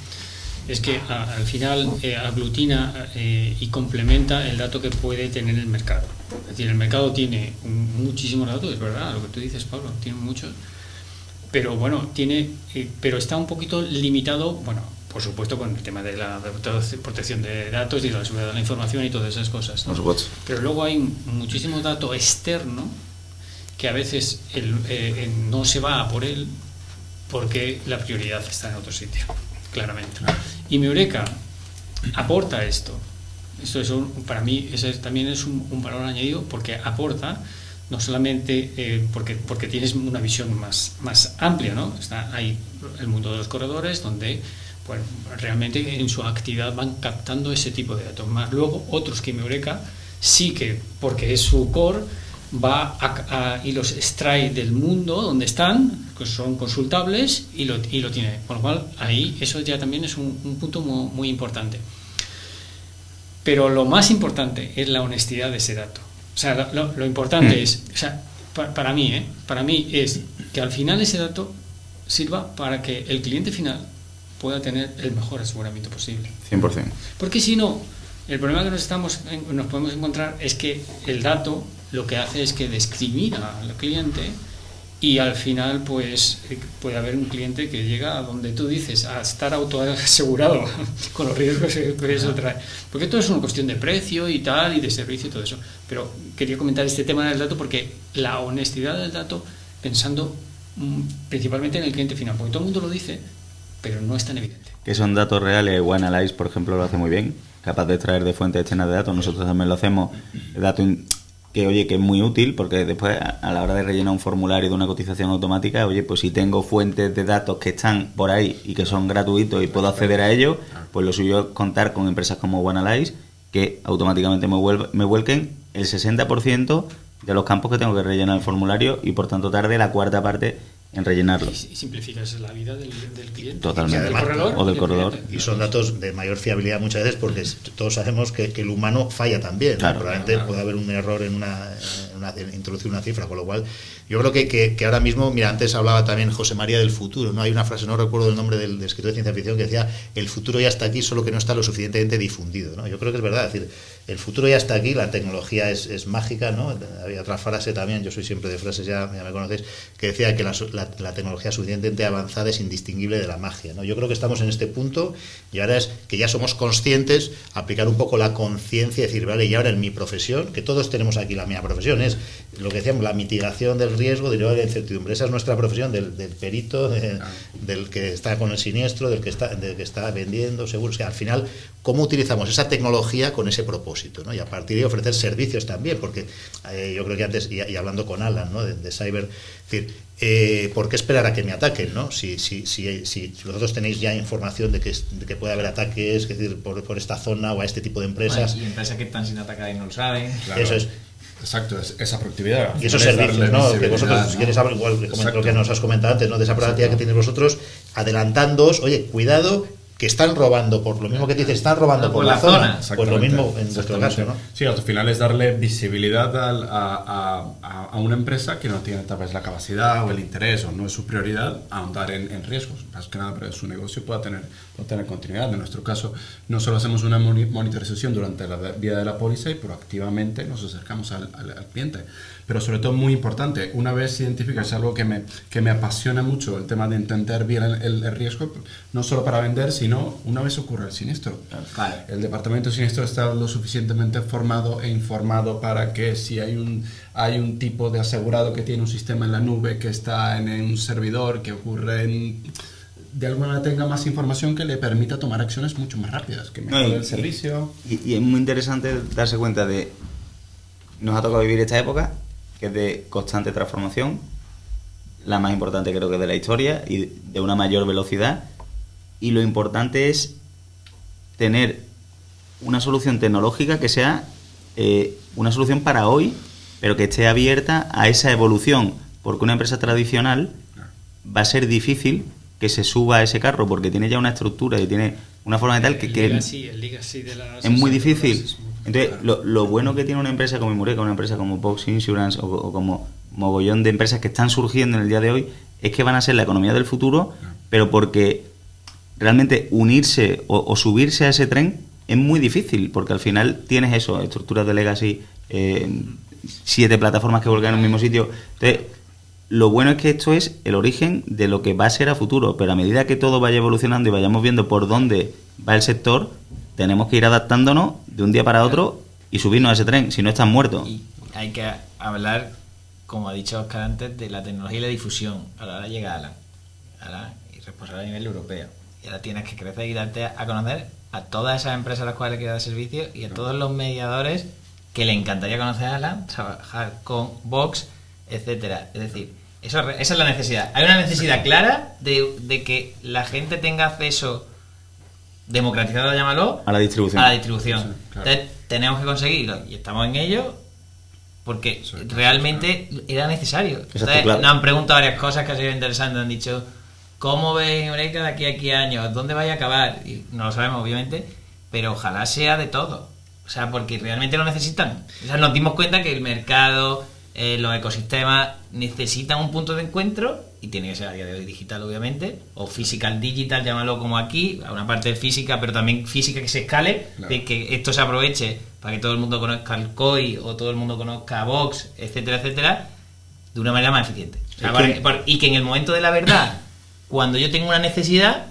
es que al final aglutina y complementa el dato que puede tener el mercado. Es decir, el mercado tiene muchísimos datos, es verdad, lo que tú dices, Pablo, tiene muchos, pero bueno, pero está un poquito limitado, bueno, por supuesto con el tema de la protección de datos y la seguridad de la información y todas esas cosas, ¿no? Por supuesto. Pero luego hay muchísimo dato externo que a veces no se va a por él porque la prioridad está en otro sitio, claramente. Y mi Eureka aporta esto. Esto es para mí también es un valor añadido porque aporta no solamente porque tienes una visión más amplia, ¿no? Está ahí el mundo de los corredores donde bueno, realmente en su actividad van captando ese tipo de datos. Más luego otros que mi Eureka sí que, porque es su core, va y los extrae del mundo donde están, que son consultables, y lo tiene. Con lo cual, ahí eso ya también es un punto muy importante. Pero lo más importante es la honestidad de ese dato. O sea, lo importante es, o sea, para mí es que al final ese dato sirva para que el cliente final pueda tener el mejor aseguramiento posible. 100%. Porque si no, el problema que nos podemos encontrar es que el dato lo que hace es que discrimina al cliente y al final pues puede haber un cliente que llega a donde tú dices a estar autoasegurado con los riesgos que eso trae. Porque todo es una cuestión de precio y tal, y de servicio y todo eso. Pero quería comentar este tema del dato porque la honestidad del dato, pensando principalmente en el cliente final, porque todo el mundo lo dice, pero no es tan evidente. Que son datos reales. OneAlyze, por ejemplo, lo hace muy bien, capaz de extraer de fuentes externas de datos. Nosotros también lo hacemos. El dato que es muy útil, porque después a la hora de rellenar un formulario de una cotización automática, pues si tengo fuentes de datos que están por ahí y que son gratuitos y puedo acceder a ellos, pues lo suyo es contar con empresas como OneAlyze que automáticamente me vuelquen el 60% de los campos que tengo que rellenar el formulario y por tanto tarde la cuarta parte en rellenarlo. Y simplificas la vida del cliente. Totalmente. Además, o del corredor. Y son datos de mayor fiabilidad muchas veces porque todos sabemos que el humano falla también. Claro, probablemente puede haber un error en introducir una cifra, con lo cual yo creo que ahora mismo, mira, antes hablaba también José María del futuro, ¿no? Hay una frase, no recuerdo el nombre del escritor de ciencia ficción, que decía: el futuro ya está aquí, solo que no está lo suficientemente difundido, ¿no? Yo creo que es verdad, es decir, el futuro ya está aquí, la tecnología es mágica, ¿no? Había otra frase también, yo soy siempre de frases, ya me conocéis, que decía que la tecnología suficientemente avanzada es indistinguible de la magia, ¿no? Yo creo que estamos en este punto y ahora es que ya somos conscientes, aplicar un poco la conciencia y decir, vale, y ahora en mi profesión, que todos tenemos aquí la misma profesión, es lo que decíamos, la mitigación del riesgo derivado de la incertidumbre. Esa es nuestra profesión, del perito, del que está con el siniestro, del que está vendiendo seguros, que al final, ¿cómo utilizamos esa tecnología con ese propósito, ¿no? Y a partir de ahí ofrecer servicios también, porque yo creo que antes, y hablando con Alan, ¿no? de Cyber, es decir, ¿por qué esperar a que me ataquen, ¿no? Si vosotros tenéis ya información de que puede haber ataques, es decir, por esta zona o a este tipo de empresas. Y empresas que están sin atacar y no lo saben. Claro. Eso es. Exacto, esa proactividad. Y esos servicios, ¿no? Que vosotros, si quieres saber, igual lo que nos has comentado antes, ¿no? De esa proactividad que tenéis vosotros, adelantándoos, oye, cuidado, que están robando, por lo mismo que te dices, están robando por la zona. Pues lo mismo en vuestro caso, ¿no? Sí, al final es darle visibilidad a una empresa que no tiene tal vez la capacidad o el interés o no es su prioridad ahondar en riesgos. Más que nada para que su negocio pueda tener continuidad. En nuestro caso, no solo hacemos una monitorización durante la vida de la póliza y proactivamente nos acercamos al cliente. Pero sobre todo, muy importante, una vez identificas, es algo que me apasiona mucho, el tema de entender bien el riesgo, no solo para vender, sino una vez ocurre el siniestro. Vale. El departamento de siniestro está lo suficientemente formado e informado para que si hay un tipo de asegurado que tiene un sistema en la nube, que está en un servidor, que ocurre de alguna manera tenga más información que le permita tomar acciones mucho más rápidas, que mejore el servicio. Y es muy interesante darse cuenta de, nos ha tocado vivir esta época, que es de constante transformación, la más importante creo que de la historia y de una mayor velocidad, y lo importante es tener una solución tecnológica que sea una solución para hoy, pero que esté abierta a esa evolución, porque una empresa tradicional va a ser difícil que se suba a ese carro, porque tiene ya una estructura y tiene una forma de tal que el legacy de las es muy difícil. es muy Entonces, complicado. lo bueno que tiene una empresa como Imureca, una empresa como Box Insurance o como mogollón de empresas que están surgiendo en el día de hoy, es que van a ser la economía del futuro, pero porque realmente unirse o subirse a ese tren es muy difícil, porque al final tienes eso, estructuras de legacy, 7 plataformas que vuelcan en un mismo sitio. Entonces, lo bueno es que esto es el origen de lo que va a ser a futuro, pero a medida que todo vaya evolucionando y vayamos viendo por dónde va el sector, tenemos que ir adaptándonos de un día para otro y subirnos a ese tren, si no estás muerto. Y hay que hablar, como ha dicho Oscar antes, de la tecnología y la difusión. Ahora llega Alan y responsable a nivel europeo. Y ahora tienes que crecer y darte a conocer a todas esas empresas a las cuales quieras dar servicio y a todos los mediadores que le encantaría conocer a Alan, trabajar con Vox, etcétera. Es decir, esa es la necesidad. Hay una necesidad clara de que la gente tenga acceso democratizado, llámalo, A la distribución. a la distribución. Sí, claro. Entonces, tenemos que conseguirlo y estamos en ello porque realmente era necesario. Entonces, claro. nos han preguntado varias cosas que han sido interesantes. Han dicho, ¿cómo veis Imureca de aquí a años? ¿Dónde vais a acabar? Y no lo sabemos, obviamente, pero ojalá sea de todo. O sea, porque realmente lo necesitan. O sea, nos dimos cuenta que el mercado, los ecosistemas necesitan un punto de encuentro y tiene que ser a día de hoy digital, obviamente, o physical digital, llámalo como aquí, a una parte de física, pero también física que se escale, Claro. de que esto se aproveche para que todo el mundo conozca el COI o todo el mundo conozca Vox, etcétera, etcétera, de una manera más eficiente. O sea, y que en el momento de la verdad, cuando yo tengo una necesidad,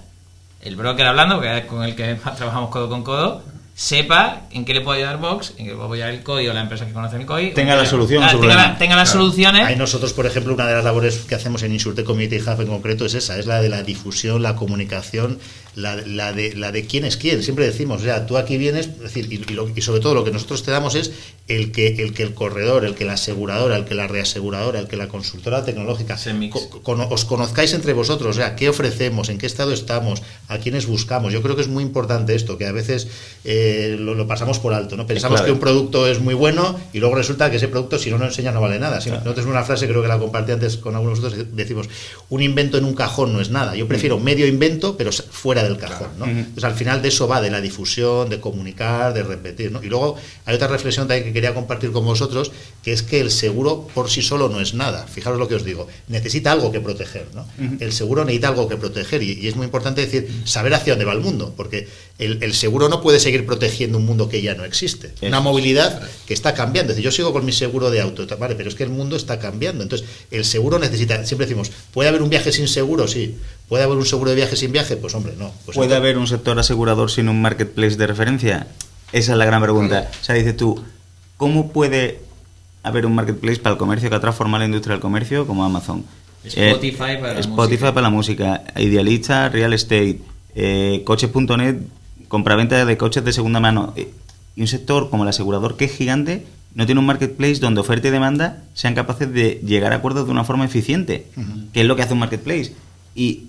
el broker hablando, que es con el que más trabajamos codo con codo, sepa en qué le puedo ayudar Vox, en qué le puedo apoyar el COI o la empresa que conoce el COI. Tenga la solución a su tenga problema. tenga las soluciones. Ahí nosotros, por ejemplo, una de las labores que hacemos en Insurtech Community Hub en concreto es esa, es la de la difusión, la comunicación, la de quién es quién. Siempre decimos, o sea, tú aquí vienes, es decir, y sobre todo lo que nosotros te damos es el que el corredor, el que la aseguradora, el que la reaseguradora, el que la consultora tecnológica Ese mix. os conozcáis entre vosotros, o sea, qué ofrecemos, en qué estado estamos, a quiénes buscamos. Yo creo que es muy importante esto, que a veces lo pasamos por alto, ¿no? Pensamos clave. que un producto es muy bueno y luego resulta que ese producto, si no lo enseña, no vale nada. Si nosotros una frase, creo que la compartí antes con algunos de nosotros, decimos, un invento en un cajón no es nada. Yo prefiero medio invento, pero fuera del cajón, ¿no? Entonces, al final de eso va, de la difusión, de comunicar, de repetir, ¿no? Y luego hay otra reflexión también que quería compartir con vosotros, que es que el seguro por sí solo no es nada. Fijaros lo que os digo, necesita algo que proteger, ¿no? El seguro necesita algo que proteger y es muy importante decir, saber hacia dónde va el mundo, porque el seguro no puede seguir protegiendo un mundo que ya no existe. Una movilidad que está cambiando. Es decir, yo sigo con mi seguro de auto, ¿vale? Pero es que el mundo está cambiando. Entonces, el seguro necesita, siempre decimos, ¿puede haber un viaje sin seguro? Sí. ¿Puede haber un seguro de viaje sin viaje? Pues hombre, no. Pues ¿Puede haber un sector asegurador sin un marketplace de referencia? Esa es la gran pregunta. O sea, dices tú, ¿cómo puede haber un marketplace para el comercio que ha transformado la industria del comercio como Amazon? Spotify para la Spotify música. para la música, Idealista, Real Estate, coches.net, compraventa de coches de segunda mano. Y un sector como el asegurador, que es gigante, no tiene un marketplace donde oferta y demanda sean capaces de llegar a acuerdos de una forma eficiente, que es lo que hace un marketplace. Y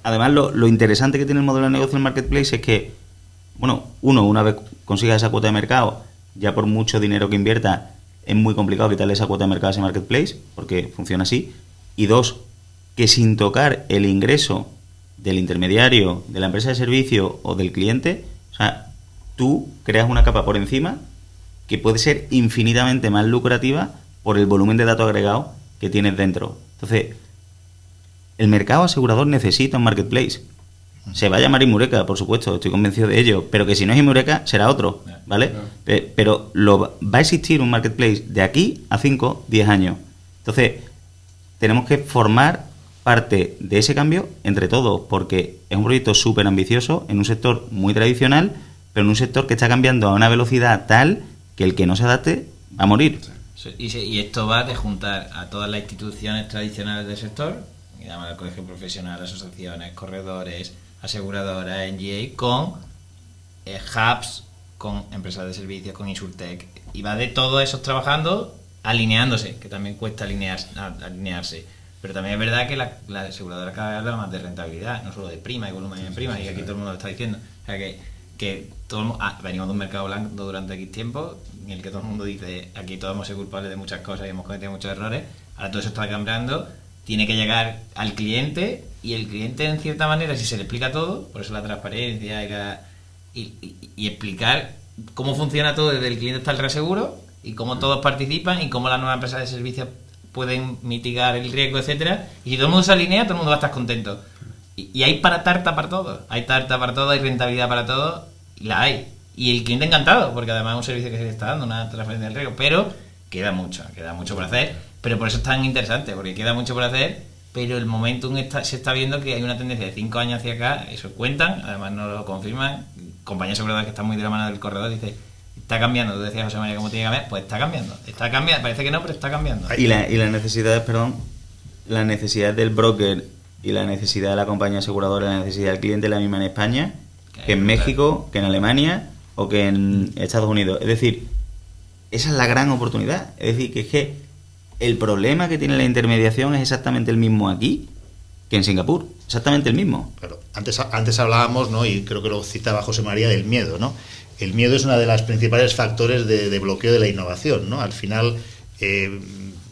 además lo interesante que tiene el modelo de negocio del marketplace es que, bueno, una vez consiga esa cuota de mercado, ya por mucho dinero que invierta, es muy complicado quitarle esa cuota de mercado a ese marketplace, porque funciona así. Y dos, que sin tocar el ingreso del intermediario, de la empresa de servicio o del cliente, o sea, tú creas una capa por encima que puede ser infinitamente más lucrativa por el volumen de datos agregados que tienes dentro. Entonces, el mercado asegurador necesita un marketplace. Se va a llamar Inmureca, por supuesto, estoy convencido de ello, pero que si no es Inmureca, será otro, ¿vale? Pero va a existir un marketplace de aquí a 5, 10 años. Entonces, tenemos que formar parte de ese cambio entre todos, porque es un proyecto súper ambicioso en un sector muy tradicional, pero en un sector que está cambiando a una velocidad tal que el que no se adapte va a morir. Y esto va de juntar a todas las instituciones tradicionales del sector, digamos el colegio profesional, asociaciones, corredores, aseguradoras, NGA, con hubs, con empresas de servicios, con Insurtech, y va de todos esos trabajando, alineándose, que también cuesta alinearse. Pero también es verdad que la aseguradora cada vez habla más de rentabilidad, no solo de prima y volumen en prima, y aquí todo el mundo lo está diciendo. O sea que todo venimos de un mercado blanco durante X tiempo, en el que todo el mundo dice, aquí todos hemos sido culpables de muchas cosas y hemos cometido muchos errores, ahora todo eso está cambiando, tiene que llegar al cliente, y el cliente en cierta manera, si se le explica todo, por eso la transparencia y explicar cómo funciona todo desde el cliente hasta el reaseguro, y cómo todos participan, y cómo las nuevas empresas de servicios pueden mitigar el riesgo, etcétera, y si todo el mundo se alinea, todo el mundo va a estar contento. Y hay tarta para todo, hay rentabilidad para todo, y la hay. Y el cliente encantado, porque además es un servicio que se le está dando, una transferencia del riesgo, pero queda mucho por hacer, pero por eso es tan interesante, porque queda mucho por hacer, pero el momentum se está viendo que hay una tendencia de 5 años hacia acá, eso cuentan, además no lo confirman, compañías aseguradoras que están muy de la mano del corredor, dice, está cambiando, tú decías, José María, cómo tiene que cambiar, pues está cambiando, parece que no, pero está cambiando. Y las necesidades, las necesidades del broker y la necesidad de la compañía aseguradora y la necesidad del cliente es la misma en España que en México, que en Alemania o que en Estados Unidos. Es decir, esa es la gran oportunidad. Es decir, que es que el problema que tiene la intermediación es exactamente el mismo aquí que en Singapur. Exactamente el mismo. Claro. Antes hablábamos, ¿no? Y creo que lo citaba José María, del miedo, ¿no? El miedo es uno de los principales factores de bloqueo de la innovación, ¿no? Al final,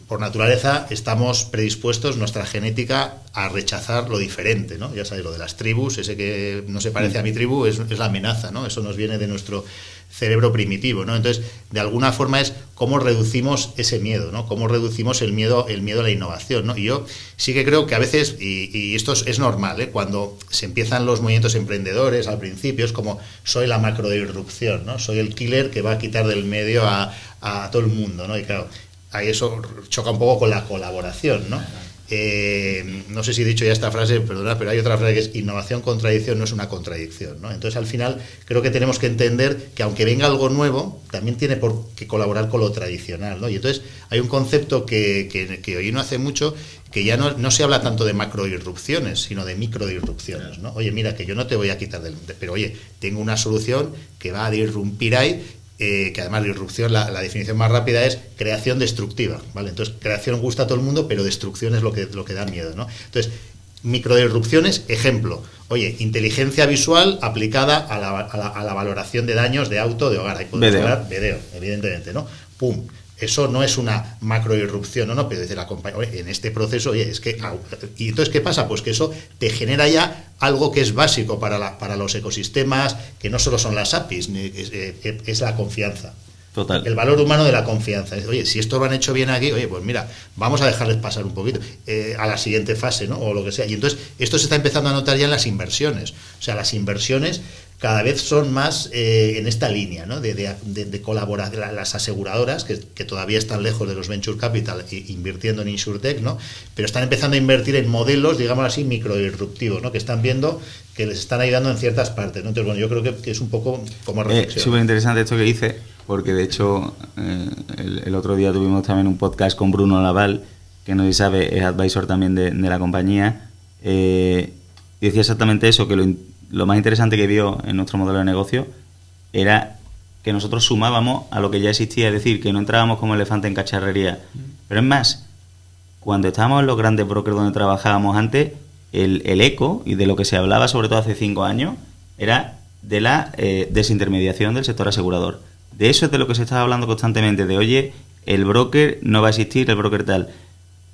por naturaleza, estamos predispuestos, nuestra genética, a rechazar lo diferente, ¿no? Ya sabéis, lo de las tribus, ese que no se parece a mi tribu es la amenaza, ¿no? Eso nos viene de nuestro cerebro primitivo, ¿no? Entonces, de alguna forma es cómo reducimos ese miedo, ¿no? Cómo reducimos el miedo a la innovación, ¿no? Y yo sí que creo que a veces, y esto es normal, ¿eh? Cuando se empiezan los movimientos emprendedores, al principio es como, soy la macrodisrupción, ¿no? Soy el killer que va a quitar del medio a todo el mundo, ¿no? Y claro, ahí eso choca un poco con la colaboración, ¿no? No sé si he dicho ya esta frase, perdona, pero hay otra frase que es: innovación, contradicción no es una contradicción, ¿no? Entonces, al final, creo que tenemos que entender que aunque venga algo nuevo, también tiene que colaborar con lo tradicional, ¿no? Y entonces hay un concepto que hoy no hace mucho, que ya no se habla tanto de macrodisrupciones, sino de microdisrupciones, ¿no? Oye, mira, que yo no te voy a quitar pero oye, tengo una solución que va a disrumpir ahí. Que además disrupción, la definición más rápida es creación destructiva, ¿vale? Entonces, creación gusta a todo el mundo, pero destrucción es lo que da miedo, ¿no? Entonces, microdisrupciones, ejemplo, oye, inteligencia visual aplicada a la valoración de daños de auto, de hogar. Ahí podemos hablar video, evidentemente, ¿no? ¡Pum! Eso no es una macroirrupción, no, pero dice la compañía, oye, en este proceso, oye, es que... Y entonces, ¿qué pasa? Pues que eso te genera ya algo que es básico para los ecosistemas, que no solo son las APIs, es la confianza. Total. El valor humano de la confianza. Oye, si esto lo han hecho bien aquí, oye, pues mira, vamos a dejarles pasar un poquito a la siguiente fase, ¿no? O lo que sea. Y entonces, esto se está empezando a notar ya en las inversiones. O sea, las inversiones cada vez son más en esta línea, ¿no? De colaborar, las aseguradoras, que todavía están lejos de los venture capital invirtiendo en Insurtech, ¿no? Pero están empezando a invertir en modelos, digamos así, microdisruptivos, ¿no? Que están viendo que les están ayudando en ciertas partes, ¿no? Entonces, bueno, yo creo que es un poco como reflexión. Súper interesante esto que dice, porque de hecho el otro día tuvimos también un podcast con Bruno Laval, que no se sabe, es advisor también de la compañía, y decía exactamente eso, que lo más interesante que vio en nuestro modelo de negocio era que nosotros sumábamos a lo que ya existía, es decir, que no entrábamos como elefante en cacharrería. Pero es más, cuando estábamos en los grandes brokers donde trabajábamos antes, el eco, y de lo que se hablaba sobre todo hace 5 años, era de la desintermediación del sector asegurador. De eso es de lo que se estaba hablando constantemente, de oye, el broker no va a existir, el broker tal.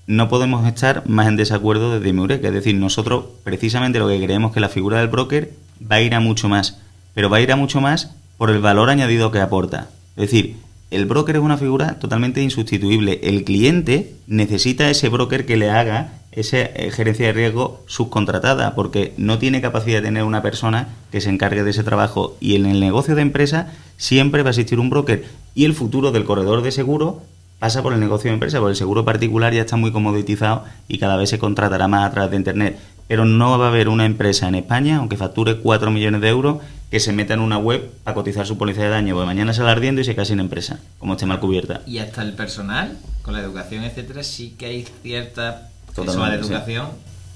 no podemos estar más en desacuerdo desde Eureka. Es decir, nosotros precisamente lo que creemos que la figura del broker va a ir a mucho más, pero va a ir a mucho más por el valor añadido que aporta. Es decir, el broker es una figura totalmente insustituible. El cliente necesita ese broker que le haga esa gerencia de riesgo subcontratada, porque no tiene capacidad de tener una persona que se encargue de ese trabajo. Y en el negocio de empresa siempre va a existir un broker. Y el futuro del corredor de seguro pasa por el negocio de empresa, porque el seguro particular ya está muy comoditizado y cada vez se contratará más a través de Internet. Pero no va a haber una empresa en España, aunque facture 4 millones de euros, que se meta en una web a cotizar su póliza de daño, porque mañana sale ardiendo y se queda sin empresa, como esté mal cubierta. Y hasta el personal, con la educación, etcétera, sí que hay cierta Totalmente, de educación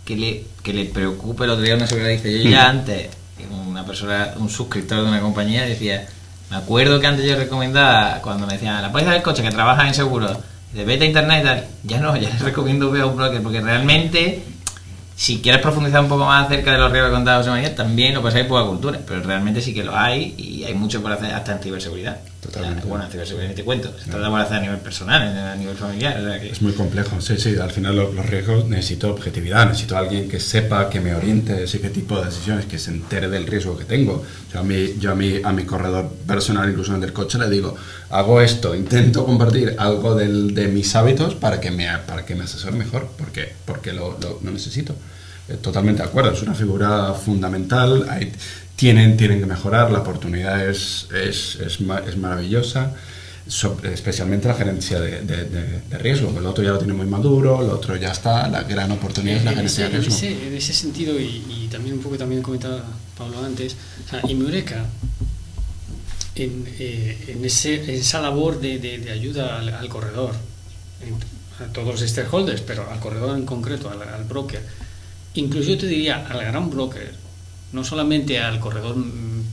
que le preocupe. El otro día una seguridad dice, yo ya antes, una persona, un suscriptor de una compañía decía, me acuerdo que antes yo recomendaba, cuando me decían, la póliza del coche que trabaja en seguros, de vete a internet y tal, ya no, ya les recomiendo ver a un broker, porque realmente, si quieres profundizar un poco más acerca de los riesgos que contaba José María, también lo pasa hay poca cultura, pero realmente sí que lo hay y hay mucho por hacer hasta en ciberseguridad. Totalmente. Bueno, en ciberseguridad te cuento, se trata por hacer a nivel personal, a nivel familiar. O sea que... Es muy complejo, sí, al final los riesgos necesito objetividad, necesito alguien que sepa, que me oriente ese tipo de decisiones, que se entere del riesgo que tengo. Yo a mi corredor personal, incluso en el del coche, le digo, hago esto, intento compartir algo de mis hábitos para que me asesore mejor, porque lo necesito. Totalmente de acuerdo, es una figura fundamental, tienen que mejorar, la oportunidad es maravillosa, especialmente la gerencia de riesgo. El otro ya lo tiene muy maduro, el otro ya está, la gran oportunidad es la gerencia de riesgo. En ese sentido, y también un poco también comentaba Pablo antes, o sea, en Eureka, en esa labor de ayuda al corredor, a todos los stakeholders, pero al corredor en concreto, al broker, incluso yo te diría al gran broker, no solamente al corredor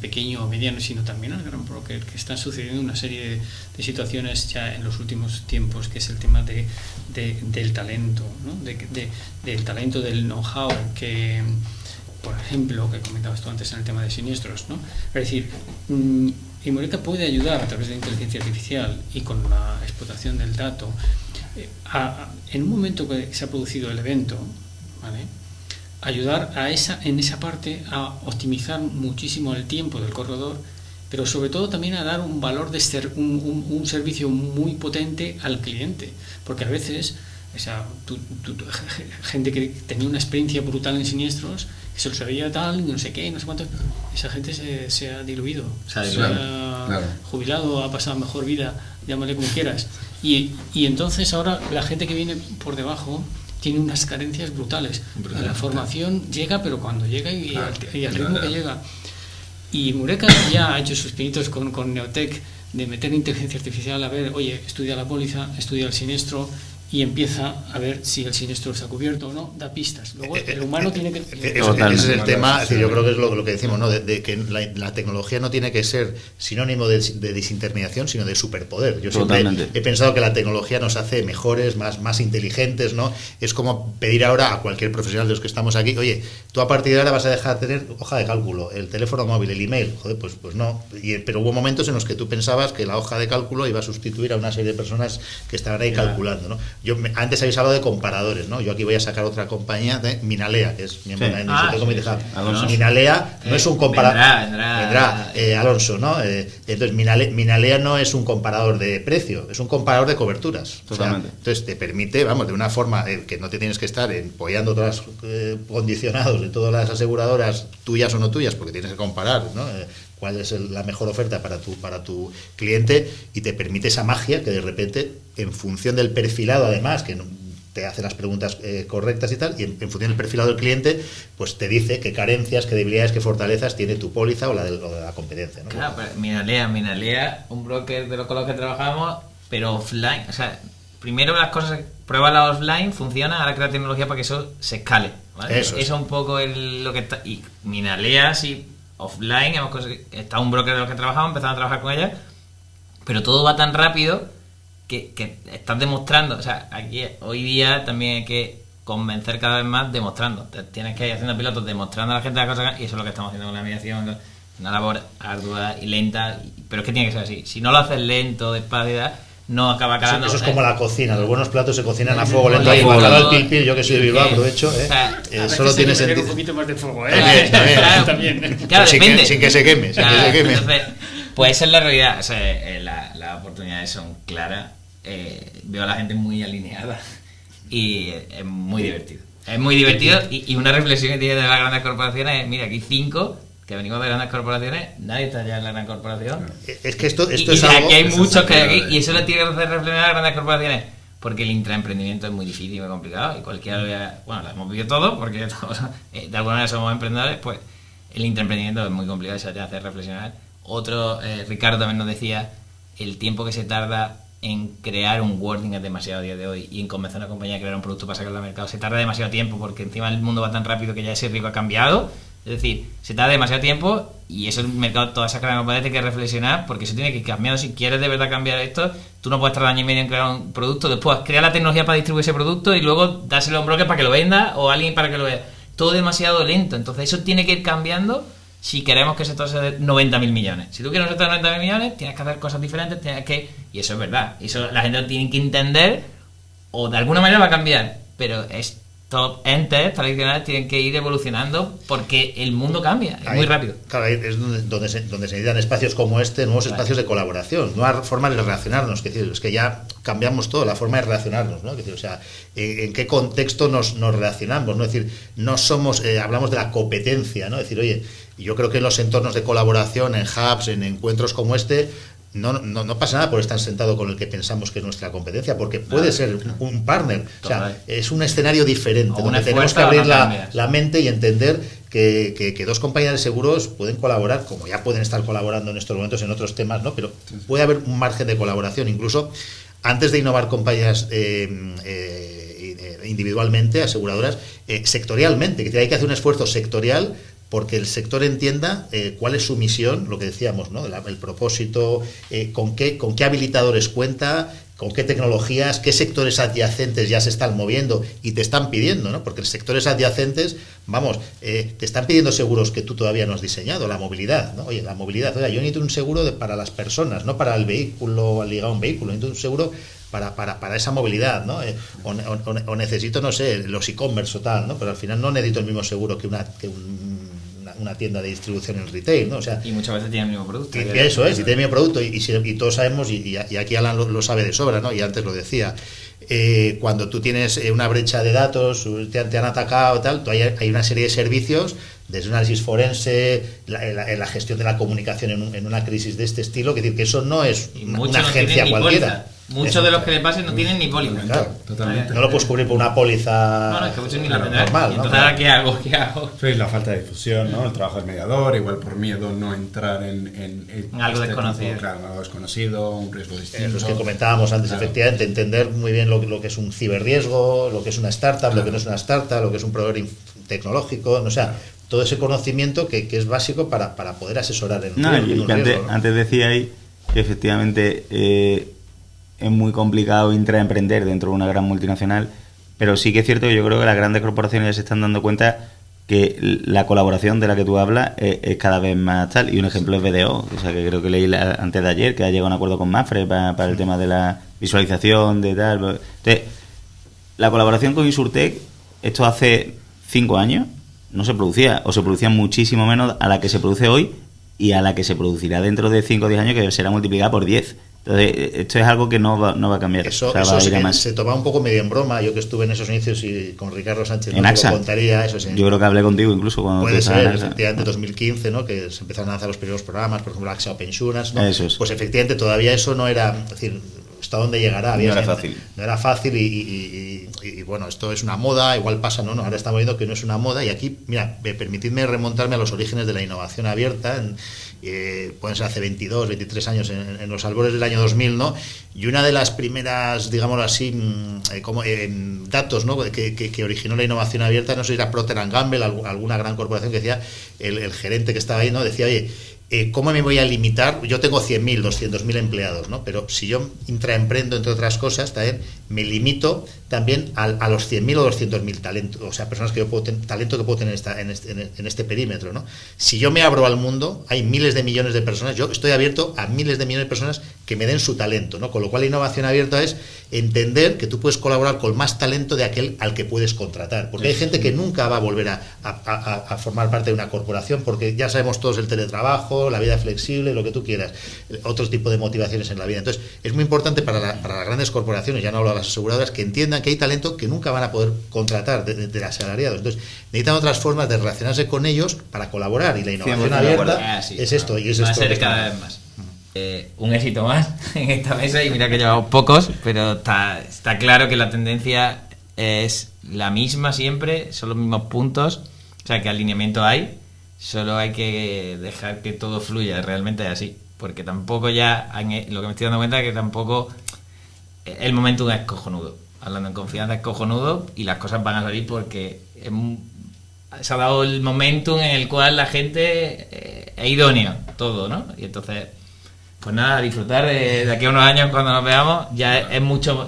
pequeño o mediano, sino también al gran broker, que están sucediendo una serie de situaciones ya en los últimos tiempos, que es el tema del talento, ¿no? Del talento, del know-how, que, por ejemplo, que comentabas tú antes en el tema de siniestros, ¿no? Es decir, Eureka puede ayudar a través de inteligencia artificial y con la explotación del dato en un momento que se ha producido el evento, ¿vale?, ayudar en esa parte a optimizar muchísimo el tiempo del corredor, pero sobre todo también a dar un valor de un servicio muy potente al cliente, porque a veces, o sea, gente que tenía una experiencia brutal en siniestros, que se lo sabía tal, no sé qué, no sé cuánto, esa gente se ha diluido, se ha jubilado, ha pasado mejor vida, llámale como quieras, y entonces ahora la gente que viene por debajo tiene unas carencias brutales. La formación llega, pero cuando llega y al ritmo que llega. Y Eureka ya ha hecho sus pinitos con Neotec de meter inteligencia artificial, a ver, oye, estudia la póliza, estudia el siniestro y empieza a ver si el siniestro está cubierto o no, da pistas. Luego el humano tiene que... Ese es el tema, es decir, yo creo que es lo que decimos, ¿no? De que la tecnología no tiene que ser sinónimo de desintermediación, sino de superpoder. Yo siempre he pensado que la tecnología nos hace mejores, más inteligentes, ¿no? Es como pedir ahora a cualquier profesional de los que estamos aquí, oye, tú a partir de ahora vas a dejar de tener hoja de cálculo, el teléfono móvil, el email, joder, pues no. Pero hubo momentos en los que tú pensabas que la hoja de cálculo iba a sustituir a una serie de personas que estaban ahí calculando, ¿no? Antes habéis hablado de comparadores, ¿no? Yo aquí voy a sacar otra compañía de Minalea, que es miembro de la Comité Hub. Minalea no es un comparador. Vendrá Alonso, ¿no? Entonces, Minalea no es un comparador de precio, es un comparador de coberturas. Totalmente. O sea, entonces, te permite, de una forma que no te tienes que estar empollando todas las condicionados de todas las aseguradoras, tuyas o no tuyas, porque tienes que comparar, ¿no? Cuál es la mejor oferta para tu cliente, y te permite esa magia que de repente, en función del perfilado, además, que te hace las preguntas correctas y tal, y en función del perfilado del cliente, pues te dice qué carencias, qué debilidades, qué fortalezas tiene tu póliza o la de la competencia, ¿no? Claro, pero Minalea, un broker con los que trabajamos, pero offline, o sea, primero las cosas, pruébala offline, funciona, ahora crea tecnología para que eso se escale, ¿vale? Eso es un poco lo que está, y Minalea sí, offline, está un broker de los que trabajamos, empezamos a trabajar con ella, pero todo va tan rápido que estás demostrando, o sea, aquí hoy día también hay que convencer cada vez más demostrando, tienes que ir haciendo pilotos demostrando a la gente las cosas, y eso es lo que estamos haciendo con la mediación, una labor ardua y lenta, pero es que tiene que ser así, si no lo haces lento, despacio, no acaba calando. Eso es como la cocina, los buenos platos se cocinan a fuego lento. Ahí calado el pil, yo que soy de Bilbao, aprovecho. Solo tiene sentido. Un poquito más de fuego, También. Claro, depende. Sin que se queme. Entonces, pues esa es la realidad. O sea, las oportunidades son claras. Veo a la gente muy alineada y es muy divertido. Es muy divertido y una reflexión que tiene de las grandes corporaciones es, mira, aquí 5 que venimos de grandes corporaciones, nadie está ya en la gran corporación. Es que esto y es algo... Aquí hay muchos que hay aquí, y eso lo tiene que hacer reflexionar a las grandes corporaciones, porque el intraemprendimiento es muy difícil y muy complicado, y cualquiera lo vea, bueno, lo hemos vivido todo, porque todos, de alguna manera somos emprendedores, pues el intraemprendimiento es muy complicado y eso te hace reflexionar. Otro, Ricardo también nos decía, el tiempo que se tarda en crear un wording es demasiado a día de hoy, y en convencer a una compañía a crear un producto para sacarlo al mercado se tarda demasiado tiempo, porque encima el mundo va tan rápido que ya ese riesgo ha cambiado. Es decir, se tarda demasiado tiempo y eso el mercado, toda esa gran compañía tiene que reflexionar, porque eso tiene que ir cambiando. Si quieres de verdad cambiar esto, tú no puedes tardar año y medio en crear un producto, después crear la tecnología para distribuir ese producto y luego dárselo a un broker para que lo venda o a alguien para que lo vea. Todo demasiado lento, entonces eso tiene que ir cambiando si queremos que el sector sea de 90.000 millones. Si tú quieres un sector de 90.000 millones, tienes que hacer cosas diferentes, y eso es verdad. Y eso la gente lo tiene que entender, o de alguna manera va a cambiar, pero estos entes tradicionales tienen que ir evolucionando porque el mundo cambia, es muy rápido. Claro, ahí es donde se necesitan espacios como este, nuevos espacios de colaboración, nuevas formas de relacionarnos. Es que ya cambiamos todo, la forma de relacionarnos, ¿no? O sea, en qué contexto nos relacionamos, ¿no? Es decir, no somos, hablamos de la competencia, ¿no? Es decir, oye, yo creo que en los entornos de colaboración, en hubs, en encuentros como este, no pasa nada por estar sentado con el que pensamos que es nuestra competencia, porque puede ser un partner. O sea, es un escenario diferente, donde tenemos que abrir la mente y entender que dos compañías de seguros pueden colaborar, como ya pueden estar colaborando en estos momentos en otros temas, ¿no? Pero puede haber un margen de colaboración, incluso antes de innovar compañías individualmente, aseguradoras, sectorialmente, que hay que hacer un esfuerzo sectorial porque el sector entienda cuál es su misión, lo que decíamos, ¿no? El propósito, con qué habilitadores cuenta, con qué tecnologías, qué sectores adyacentes ya se están moviendo y te están pidiendo, ¿no? Porque los sectores adyacentes, te están pidiendo seguros que tú todavía no has diseñado, la movilidad, ¿no? Oye, la movilidad, yo necesito un seguro para las personas, no para el vehículo, ligado a un vehículo, necesito un seguro para esa movilidad, ¿no? O necesito, no sé, los e-commerce o tal, ¿no? Pero al final no necesito el mismo seguro que una tienda de distribución en retail, ¿no? O sea, y muchas veces tiene el mismo producto. Eso es, y tiene el mismo producto, y todos sabemos, y aquí Alan lo sabe de sobra, ¿no? Y antes lo decía, cuando tú tienes una brecha de datos, te han atacado, tal, hay una serie de servicios, desde un análisis forense, la gestión de la comunicación en una crisis de este estilo, que decir que eso no es una agencia cualquiera. Muchos de los que le pasen no tienen ni póliza. Claro, totalmente. No lo puedes cubrir por una póliza. No, es que muchos ni la tendrán. Normal, ¿no? Entonces, ¿ahora qué hago? Sí, la falta de difusión, ¿no? El trabajo del mediador, igual por miedo no entrar en algo desconocido. Tipo, claro, algo desconocido, un riesgo distinto. Los que comentábamos antes, claro. Efectivamente, entender muy bien lo que es un ciberriesgo, lo que es una startup, claro. Lo que no es una startup, lo que es un proveedor tecnológico, o sea, todo ese conocimiento que es básico para poder asesorar en un riesgo. Antes decía ahí que efectivamente es muy complicado intraemprender dentro de una gran multinacional, pero sí que es cierto que yo creo que las grandes corporaciones ya se están dando cuenta que la colaboración de la que tú hablas es cada vez más tal, y un ejemplo es BDO, o sea, que creo que leí antes de ayer que ha llegado a un acuerdo con Mapfre para el tema de la visualización de tal. Entonces, la colaboración con Insurtech, esto hace 5 años no se producía, o se producía muchísimo menos a la que se produce hoy y a la que se producirá dentro de 5 o 10 años, que será multiplicada por 10. Entonces, esto es algo que no va a cambiar. Eso se toma un poco medio en broma. Yo que estuve en esos inicios y con Ricardo Sánchez en AXA. Lo contaría. Eso, yo creo que hablé contigo incluso cuando puede ser, efectivamente, 2015, ¿no? Que se empezaron a lanzar los primeros programas, por ejemplo, AXA Open Insurance, ¿no? Eso es. Pues efectivamente todavía eso no era, es decir, ¿hasta dónde llegará? No era fácil. No era fácil y bueno, esto es una moda, igual pasa, ¿no? Ahora estamos viendo que no es una moda, y aquí, mira, permitidme remontarme a los orígenes de la innovación abierta, pueden ser hace 22, 23 años, en los albores del año 2000, ¿no? Y una de las primeras, digámoslo así, datos, ¿no? que originó la innovación abierta, no sé si era Procter & Gamble, alguna gran corporación, que decía, el gerente que estaba ahí, ¿no? Decía, oye, ¿cómo me voy a limitar? Yo tengo 100.000, 200.000 empleados, ¿no? Pero si yo intraemprendo, entre otras cosas, también me limito también a los 100.000 o 200.000 talentos, o sea, personas que yo puedo talento que puedo tener en este perímetro, ¿no? Si yo me abro al mundo, hay miles de millones de personas, yo estoy abierto a miles de millones de personas que me den su talento, ¿no? Con lo cual la innovación abierta es entender que tú puedes colaborar con más talento de aquel al que puedes contratar, porque hay gente que nunca va a volver a formar parte de una corporación, porque ya sabemos todos el teletrabajo, la vida flexible, lo que tú quieras, otro tipo de motivaciones en la vida. Entonces es muy importante para las grandes corporaciones, ya no hablo de las aseguradoras, que entiendan que hay talento que nunca van a poder contratar de asalariados. Entonces necesitan otras formas de relacionarse con ellos para colaborar, y la innovación abierta es esto, y es va a esto ser cada vez más. Un éxito más en esta mesa, y mira que llevamos pocos, pero está claro que la tendencia es la misma siempre, son los mismos puntos, o sea que alineamiento hay, solo hay que dejar que todo fluya, realmente es así, porque tampoco lo que me estoy dando cuenta es que tampoco el momentum es cojonudo, hablando en confianza es cojonudo, y las cosas van a salir porque se ha dado el momentum en el cual la gente es idónea, todo, ¿no? Y entonces, pues nada, disfrutar de aquí a unos años cuando nos veamos, ya es mucho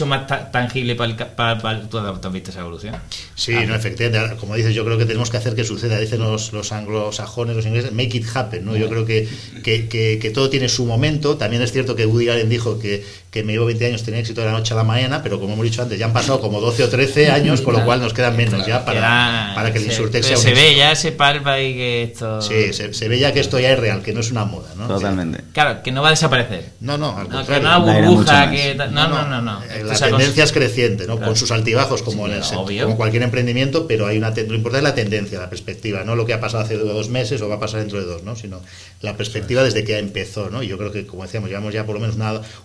más tangible para tú has visto esa evolución. Sí, no, efectivamente, como dices, yo creo que tenemos que hacer que suceda, dicen los anglosajones, los ingleses, make it happen, ¿no? Yo creo que todo tiene su momento. También es cierto que Woody Allen dijo que me llevo 20 años, tenía éxito de la noche a la mañana, pero como hemos dicho antes, ya han pasado como 12 o 13 años, con lo cual nos quedan menos ya para que el Insurtech sea un éxito. Se ve ya, se palpa y que esto... Sí, se ve ya que esto ya es real, que no es una moda, ¿no? Totalmente. Claro, que no va a desaparecer. No, al contrario. Que no hay burbuja, que... No. La tendencia es creciente, ¿no? Claro. Con sus altibajos, como como cualquier emprendimiento, pero lo importante es la tendencia, la perspectiva, no lo que ha pasado hace 2 meses o va a pasar dentro de 2, ¿no? Sino la perspectiva desde que empezó, ¿no? Y yo creo que, como decíamos, llevamos ya por lo menos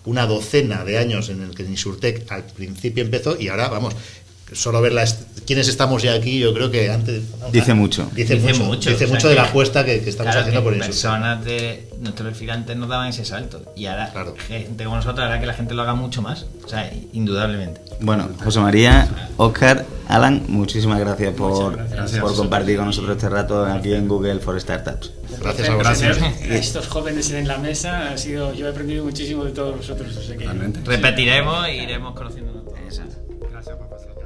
una docena de años en el que Insurtech al principio empezó, y ahora, vamos, solo ver quienes estamos ya aquí, yo creo que antes... Dice mucho. Dice mucho de la apuesta que estamos haciendo por Insurtech. Personas de nuestros perfil antes nos daban ese salto, y ahora gente como nosotros hará que la gente lo haga mucho más, o sea, indudablemente. Bueno, José María, Óscar, Alan, muchísimas gracias por compartir con nosotros este rato aquí en Google for Startups. Gracias a vosotros. Estos jóvenes en la mesa, yo he aprendido muchísimo de todos vosotros. O sea que repetiremos e iremos conociendo. Gracias por pasar.